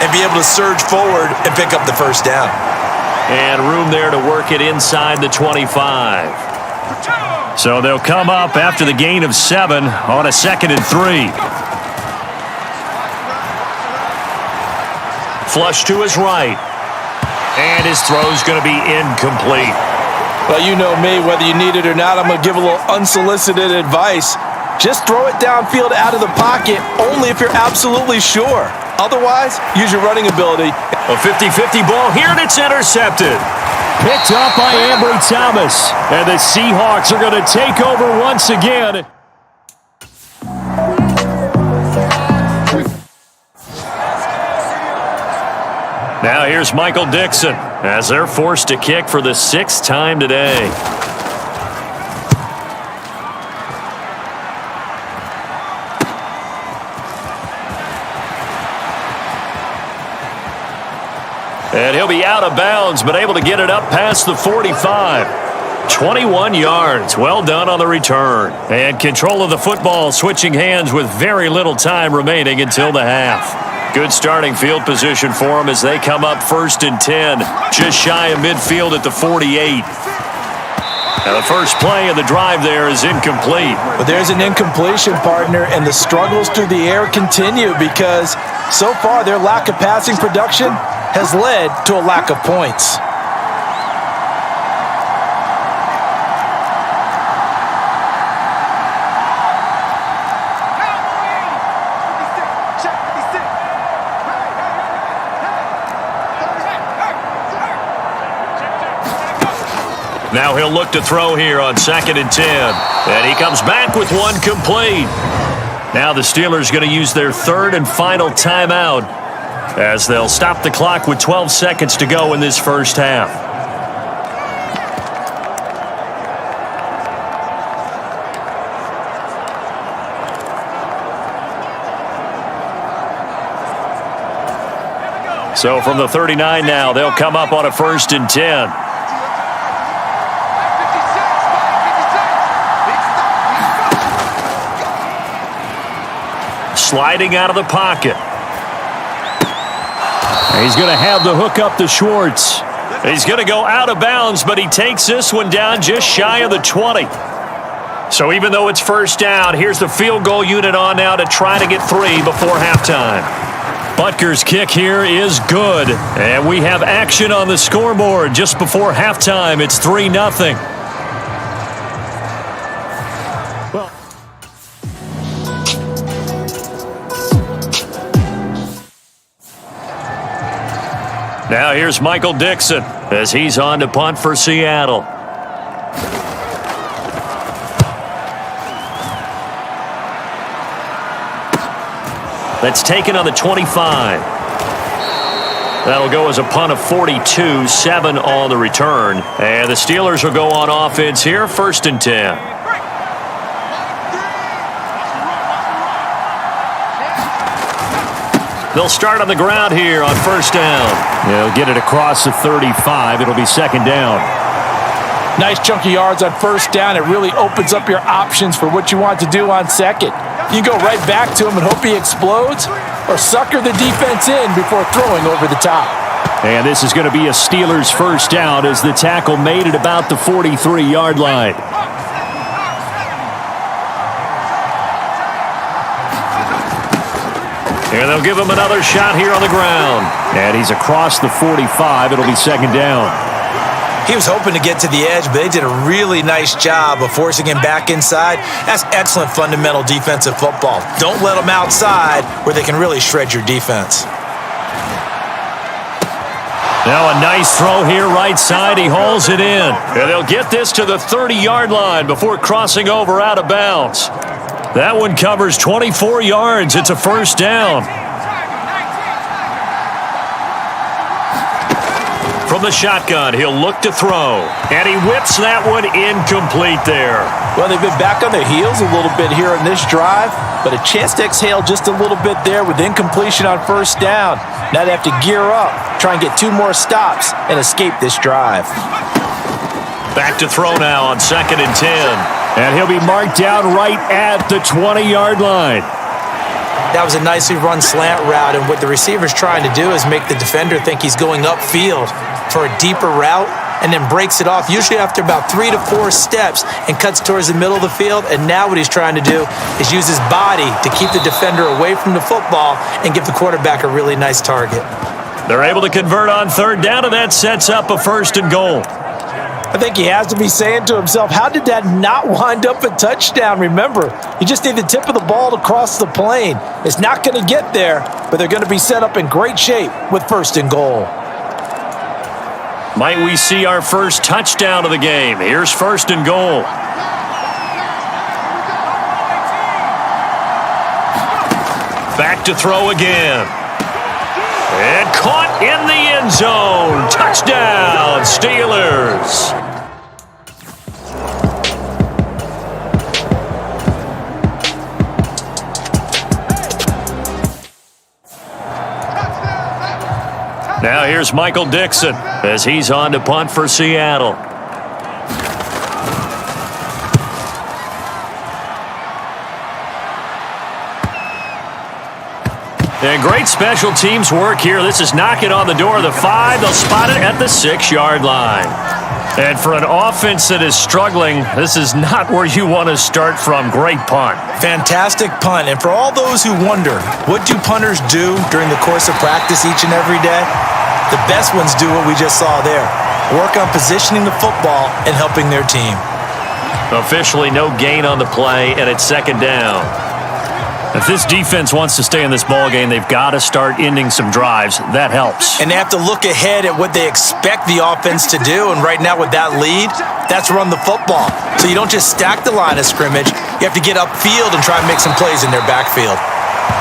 and be able to surge forward and pick up the first down. And room there to work it inside the 25. So they'll come up after the gain of 7 on a 2nd and 3. Flush to his right. And his throw's going to be incomplete. Well, you know me, whether you need it or not, I'm going to give a little unsolicited advice. Just throw it downfield out of the pocket, only if you're absolutely sure. Otherwise, use your running ability. A 50-50 ball here, and it's intercepted. Picked up by Ambry Thomas. And the Seahawks are going to take over once again. Now here's Michael Dixon as they're forced to kick for the 6th time today. And he'll be out of bounds, but able to get it up past the 45. 21 yards. Well done on the return. And control of the football switching hands with very little time remaining until the half. Good starting field position for them as they come up 1st and 10. Just shy of midfield at the 48. Now the first play of the drive there is incomplete. But there's an incompletion, partner, and the struggles through the air continue because so far their lack of passing production has led to a lack of points. Now he'll look to throw here on 2nd and 10. And he comes back with one complete. Now the Steelers going to use their 3rd and final timeout as they'll stop the clock with 12 seconds to go in this first half. So from the 39 now, they'll come up on a 1st and 10. Sliding out of the pocket. He's going to have the hook up to Schwartz. He's going to go out of bounds, but he takes this one down just shy of the 20. So even though it's first down, here's the field goal unit on now to try to get 3 before halftime. Butker's kick here is good. And we have action on the scoreboard just before halftime. It's 3-0. Now here's Michael Dixon as he's on to punt for Seattle. That's taken on the 25. That'll go as a punt of 42, 7 on the return. And the Steelers will go on offense here, 1st and 10. They'll start on the ground here on 1st down. They'll get it across the 35. It'll be 2nd down. Nice chunky yards on 1st down. It really opens up your options for what you want to do on 2nd. You can go right back to him and hope he explodes, or sucker the defense in before throwing over the top. And this is going to be a Steelers 1st down as the tackle made it about the 43-yard line. And they'll give him another shot here on the ground. And he's across the 45. It'll be 2nd down. He was hoping to get to the edge, but they did a really nice job of forcing him back inside. That's excellent fundamental defensive football. Don't let them outside where they can really shred your defense. Now a nice throw here right side. He hauls it in. And they'll get this to the 30-yard line before crossing over out of bounds. That one covers 24 yards. It's a 1st down. From the shotgun, he'll look to throw. And he whips that one incomplete there. Well, they've been back on their heels a little bit here in this drive, but a chance to exhale just a little bit there with incompletion on 1st down. Now they have to gear up, try and get 2 more stops, and escape this drive. Back to throw now on 2nd and 10. And he'll be marked down right at the 20-yard line. That was a nicely run slant route, and what the receiver's trying to do is make the defender think he's going upfield for a deeper route, and then breaks it off, usually after about 3 to 4 steps, and cuts towards the middle of the field. And now what he's trying to do is use his body to keep the defender away from the football and give the quarterback a really nice target. They're able to convert on 3rd down, and that sets up a 1st and goal. I think he has to be saying to himself, how did that not wind up a touchdown? Remember, you just need the tip of the ball to cross the plane. It's not going to get there, but they're going to be set up in great shape with 1st and goal. Might we see our first touchdown of the game? Here's 1st and goal. Back to throw again. And caught in the end zone. Touchdown, Steelers. Now here's Michael Dixon as he's on to punt for Seattle. And great special teams work here. This is knocking on the door of the 5. They'll spot it at the 6-yard line. And for an offense that is struggling, this is not where you want to start from. Great punt. Fantastic punt. And for all those who wonder, what do punters do during the course of practice each and every day? The best ones do what we just saw there. Work on positioning the football and helping their team. Officially no gain on the play, and it's 2nd down. If this defense wants to stay in this ball game, they've got to start ending some drives. That helps. And they have to look ahead at what they expect the offense to do. And right now with that lead, that's run the football. So you don't just stack the line of scrimmage. You have to get upfield and try and make some plays in their backfield.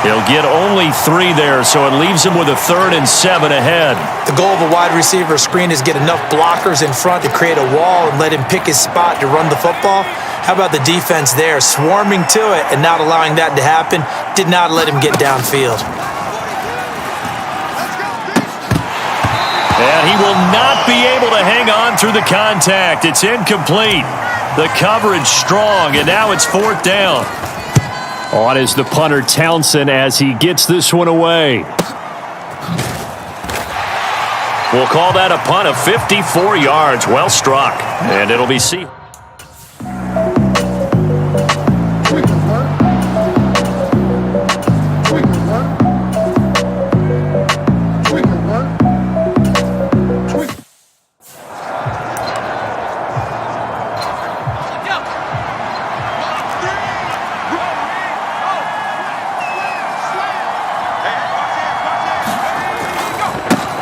He'll get only 3 there, so it leaves him with a 3rd and 7 ahead. The goal of a wide receiver screen is get enough blockers in front to create a wall and let him pick his spot to run the football. How about the defense there, swarming to it and not allowing that to happen? Did not let him get downfield. And he will not be able to hang on through the contact. It's incomplete. The coverage strong, and now it's 4th down. On is the punter, Townsend, as he gets this one away. We'll call that a punt of 54 yards. Well struck. And it'll be Seahawks.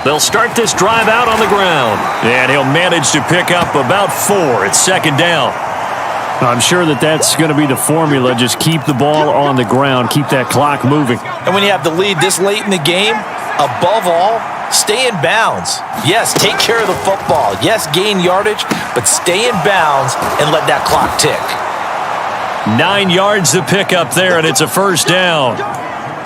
They'll start this drive out on the ground, and he'll manage to pick up about 4. It's 2nd down. I'm sure that's going to be the formula. Just keep the ball on the ground, keep that clock moving. And when you have the lead this late in the game, above all, stay in bounds. Yes, take care of the football. Yes, gain yardage, but stay in bounds and let that clock tick. 9 yards to pick up there, and it's a 1st down.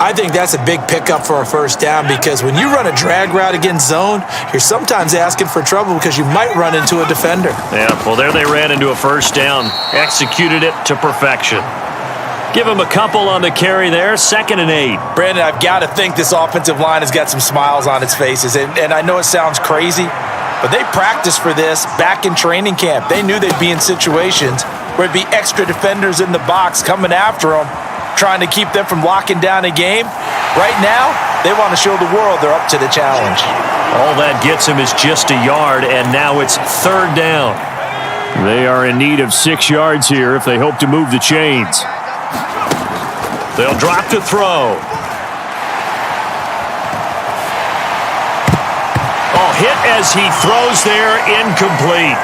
I think that's a big pickup for a 1st down because when you run a drag route against zone, you're sometimes asking for trouble because you might run into a defender. Yeah, well, there they ran into a 1st down. Executed it to perfection. Give him a couple on the carry there. 2nd and 8. Brandon, I've got to think this offensive line has got some smiles on its faces. And I know it sounds crazy, but they practiced for this back in training camp. They knew they'd be in situations where it'd be extra defenders in the box coming after them, trying to keep them from locking down a game. Right now, they want to show the world they're up to the challenge. All that gets him is just a yard, and now it's 3rd down. They are in need of 6 yards here if they hope to move the chains. They'll drop to throw. Oh, hit as he throws there, incomplete.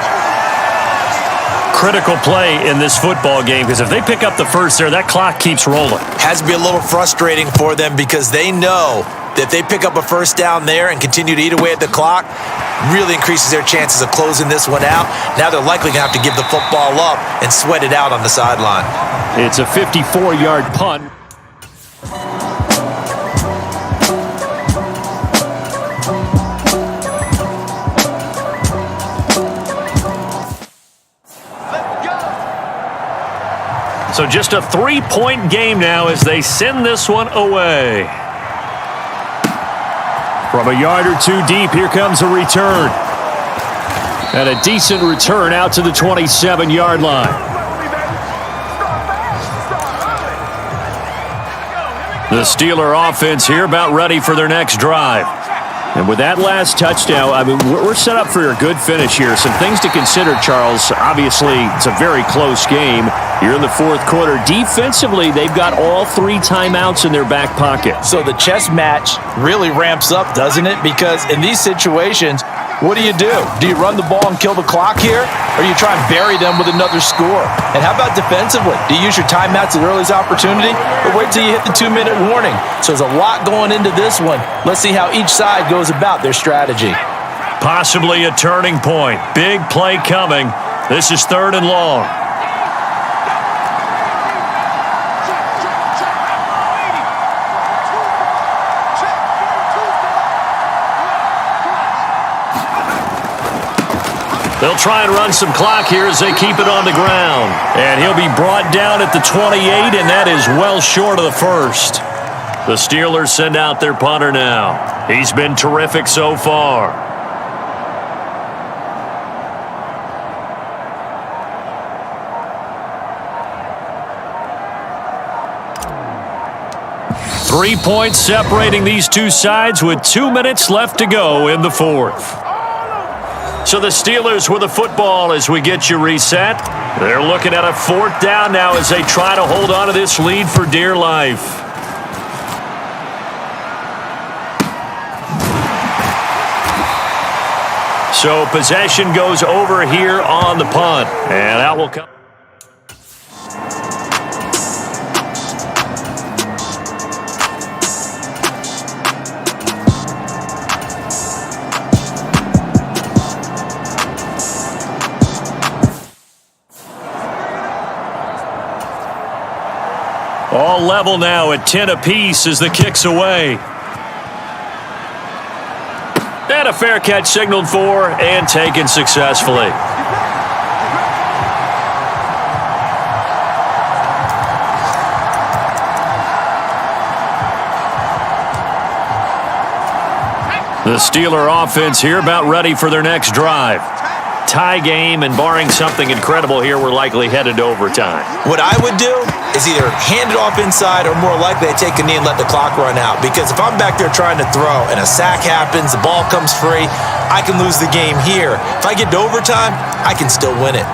Critical play in this football game because if they pick up the 1st there, that clock keeps rolling. Has to be a little frustrating for them because they know that if they pick up a 1st down there and continue to eat away at the clock, really increases their chances of closing this one out. Now they're likely going to have to give the football up and sweat it out on the sideline. It's a 54-yard punt. So just a 3-point game now as they send this one away. From a yard or 2 deep, here comes a return. And a decent return out to the 27-yard line. The Steeler offense here about ready for their next drive. And with that last touchdown, I mean, we're set up for a good finish here. Some things to consider, Charles. Obviously, it's a very close game. You're in the 4th quarter. Defensively, they've got all 3 timeouts in their back pocket. So the chess match really ramps up, doesn't it? Because in these situations, what do? Do you run the ball and kill the clock here? Or do you try and bury them with another score? And how about defensively? Do you use your timeouts at earliest opportunity? Or wait till you hit the 2-minute warning? So there's a lot going into this one. Let's see how each side goes about their strategy. Possibly a turning point. Big play coming. This is 3rd and long. They'll try and run some clock here as they keep it on the ground. And he'll be brought down at the 28, and that is well short of the 1st. The Steelers send out their punter now. He's been terrific so far. Three points separating these two sides with 2 minutes left to go in the 4th. So the Steelers with the football as we get you reset. They're looking at a 4th down now as they try to hold on to this lead for dear life. So possession goes over here on the punt. And out will come. All level now at 10 apiece as the kick's away. And a fair catch signaled for and taken successfully. The Steeler offense here about ready for their next drive. Tie game, and barring something incredible here, we're likely headed to overtime. What I would do is either hand it off inside or more likely I take a knee and let the clock run out. Because if I'm back there trying to throw and a sack happens, the ball comes free, I can lose the game here. If I get to overtime, I can still win it.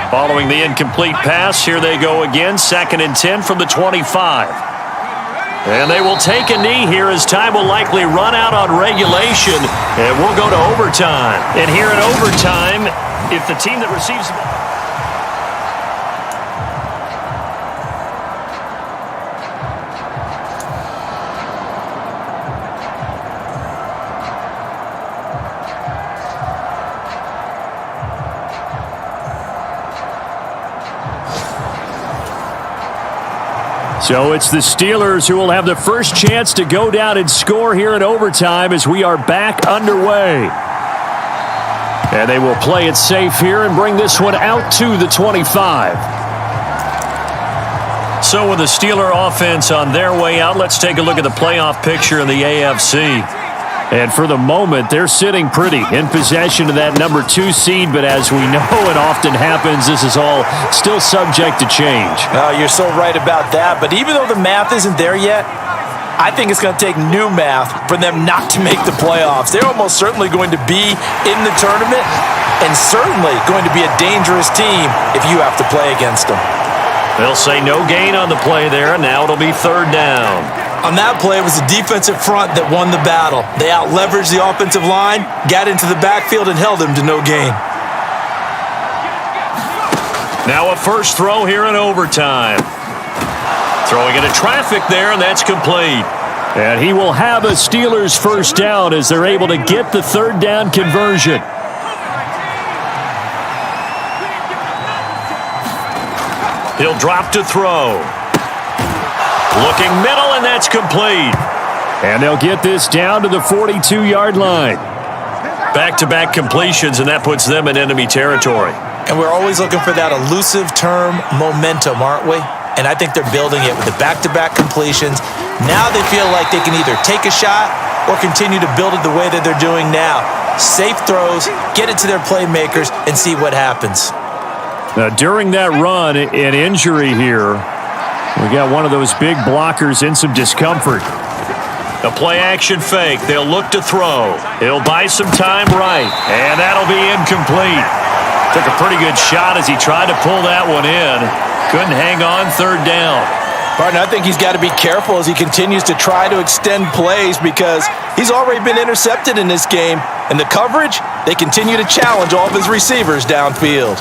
Following the incomplete pass, here they go again. 2nd and 10 from the 25. And they will take a knee here as time will likely run out on regulation. And we'll go to overtime. And here in overtime, if the team that receives the ball... So it's the Steelers who will have the first chance to go down and score here in overtime as we are back underway. And they will play it safe here and bring this one out to the 25. So with the Steeler offense on their way out, let's take a look at the playoff picture in the AFC. And for the moment, they're sitting pretty in possession of that number 2 seed. But as we know it often happens, this is all still subject to change. Oh, you're so right about that. But even though the math isn't there yet, I think it's going to take new math for them not to make the playoffs. They're almost certainly going to be in the tournament and certainly going to be a dangerous team if you have to play against them. They'll say no gain on the play there, and now it'll be 3rd down. On that play, it was the defensive front that won the battle. They out-leveraged the offensive line, got into the backfield, and held them to no gain. Now a first throw here in overtime. Throwing into traffic there, and that's complete. And he will have a Steelers first down as they're able to get the 3rd down conversion. He'll drop to throw. Looking middle, and that's complete. And they'll get this down to the 42-yard line. Back-to-back completions, and that puts them in enemy territory. And we're always looking for that elusive term momentum, aren't we? And I think they're building it with the back-to-back completions. Now they feel like they can either take a shot or continue to build it the way that they're doing now. Safe throws, get it to their playmakers, and see what happens. Now, during that run, an injury here. We got one of those big blockers in some discomfort. The play-action fake. They'll look to throw. He'll buy some time right, and that'll be incomplete. Took a pretty good shot as he tried to pull that one in. Couldn't hang on 3rd down. Martin, I think he's got to be careful as he continues to try to extend plays because he's already been intercepted in this game. And the coverage, they continue to challenge all of his receivers downfield.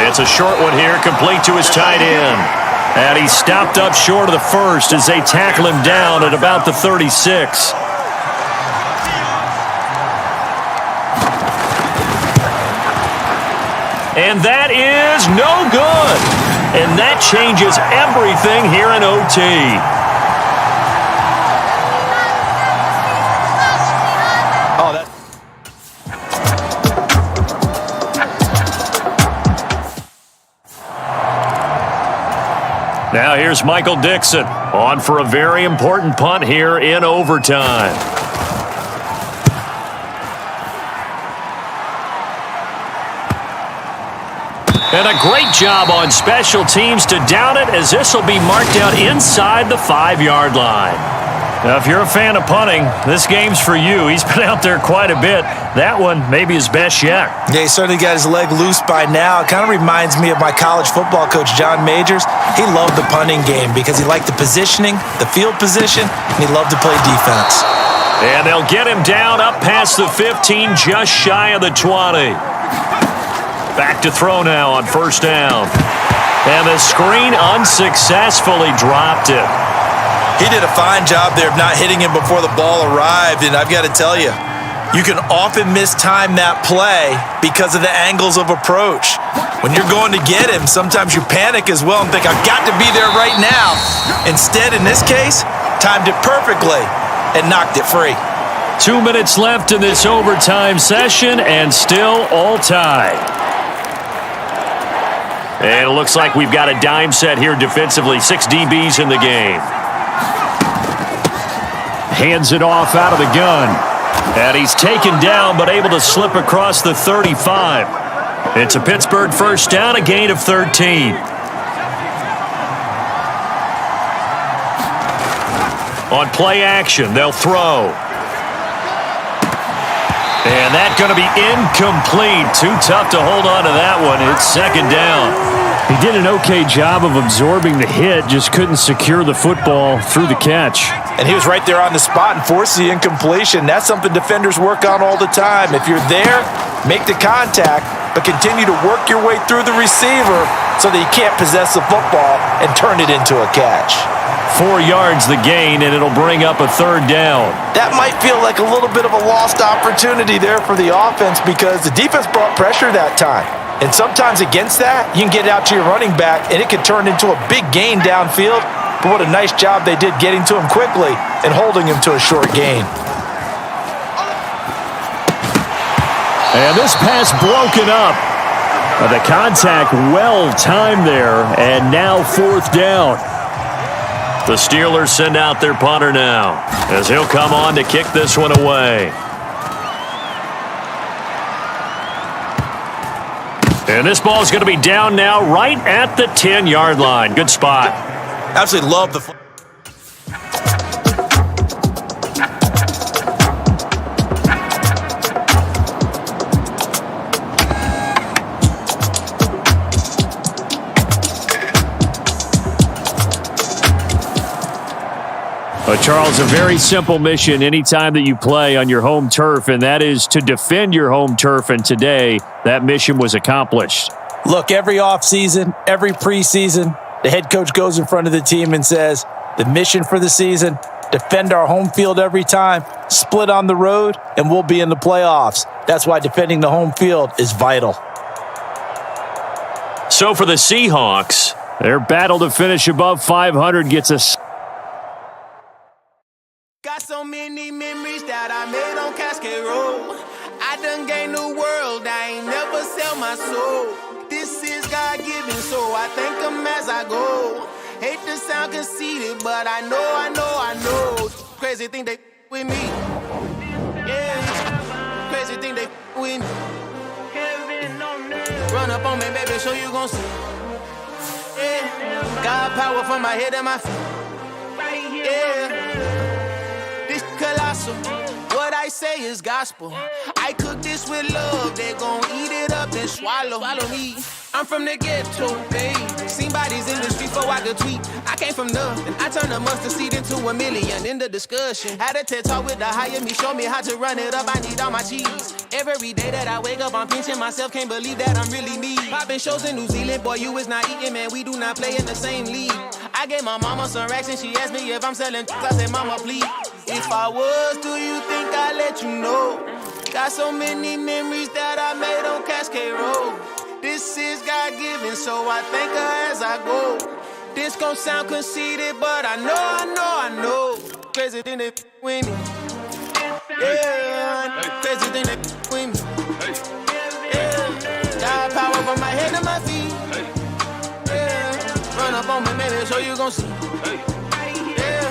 It's a short one here, complete to his tight end. And he stopped up short of the first as they tackle him down at about the 36. And that is no good. And that changes everything here in OT. Oh, that. Now here's Michael Dixon on for a very important punt here in overtime. And a great job on special teams to down it as this will be marked out inside the 5-yard line. Now, if you're a fan of punting, this game's for you. He's been out there quite a bit. That one, maybe his best yet. Yeah, he certainly got his leg loose by now. It kind of reminds me of my college football coach, John Majors. He loved the punting game because he liked the positioning, the field position, and he loved to play defense. And they'll get him down up past the 15, just shy of the 20. Back to throw now on first down. And the screen unsuccessfully dropped it. He did a fine job there of not hitting him before the ball arrived, and I've got to tell you, you can often mistime that play because of the angles of approach. When you're going to get him, sometimes you panic as well and think, I've got to be there right now. Instead, in this case, timed it perfectly and knocked it free. 2 minutes left in this overtime session, and still all tied. And it looks like we've got a dime set here defensively. 6 DBs in the game. Hands it off out of the gun. And he's taken down, but able to slip across the 35. It's a Pittsburgh first down, a gain of 13. On play action, they'll throw. And that's going to be incomplete. Too tough to hold on to that one. It's second down. He did an okay job of absorbing the hit, just couldn't secure the football through the catch. And he was right there on the spot and forced the incompletion. That's something defenders work on all the time. If you're there, make the contact, but continue to work your way through the receiver so that you can't possess the football and turn it into a catch. 4 yards the gain, and it'll bring up a third down. That might feel like a little bit of a lost opportunity there for the offense because the defense brought pressure that time. And sometimes against that, you can get out to your running back, and it can turn into a big gain downfield. But what a nice job they did getting to him quickly and holding him to a short gain. And this pass broken up. The contact well timed there, and now fourth down. The Steelers send out their punter now as he'll come on to kick this one away. And this ball is going to be down now right at the 10-yard line. Good spot. Absolutely love the... Charles, a very simple mission anytime that you play on your home turf, and that is to defend your home turf, and today that mission was accomplished. Look, every offseason, every preseason, the head coach goes in front of the team and says, the mission for the season, defend our home field every time, split on the road, and we'll be in the playoffs. That's why defending the home field is vital. So for the Seahawks, their battle to finish above 500 gets us. Got so many memories that I made on Cascade Road. I done gained the world, I ain't never sell my soul. This is God-given, so I thank him as I go. Hate to sound conceited, but I know. Crazy thing they with me. Yeah, crazy thing they with me. Run up on me, baby, so you gon' see. Yeah, God power from my head and my feet. Yeah. Colossal. What I say is gospel. I cook this with love. They gon' eat it up and swallow me. I'm from the ghetto, babe. Seen bodies in the street before I could tweet. I came from nothing. I turned a mustard seed into a million. In the discussion, had a TED talk with the higher me. Show me how to run it up. I need all my cheese. Every day that I wake up, I'm pinching myself. Can't believe that I'm really me. Popping shows in New Zealand, boy, you is not eating, man. We do not play in the same league. I gave my mama some racks and she asked me if I'm selling. I said, mama, please. If I was, do you think I'd let you know? Got so many memories that I made on Cascade Road. This is God-given, so I thank her as I go. This gon' sound conceited, but I know. Crazy thing they with me. Yeah, crazy thing they with me. Yeah, God power from my head to my feet. Yeah, run up on me, baby, so you gon' see. Yeah,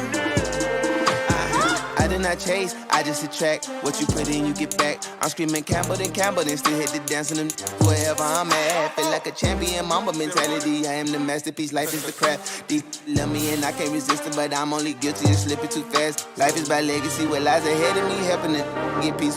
I than I chase, I just attract. What you put in, you get back. I'm screaming Campbell, then still hit the dance on them. Wherever I'm at, feel like a champion, mamba mentality. I am the masterpiece, life is the craft. These love me and I can't resist it, but I'm only guilty of slipping too fast. Life is by legacy, what lies ahead of me, helping to get peace.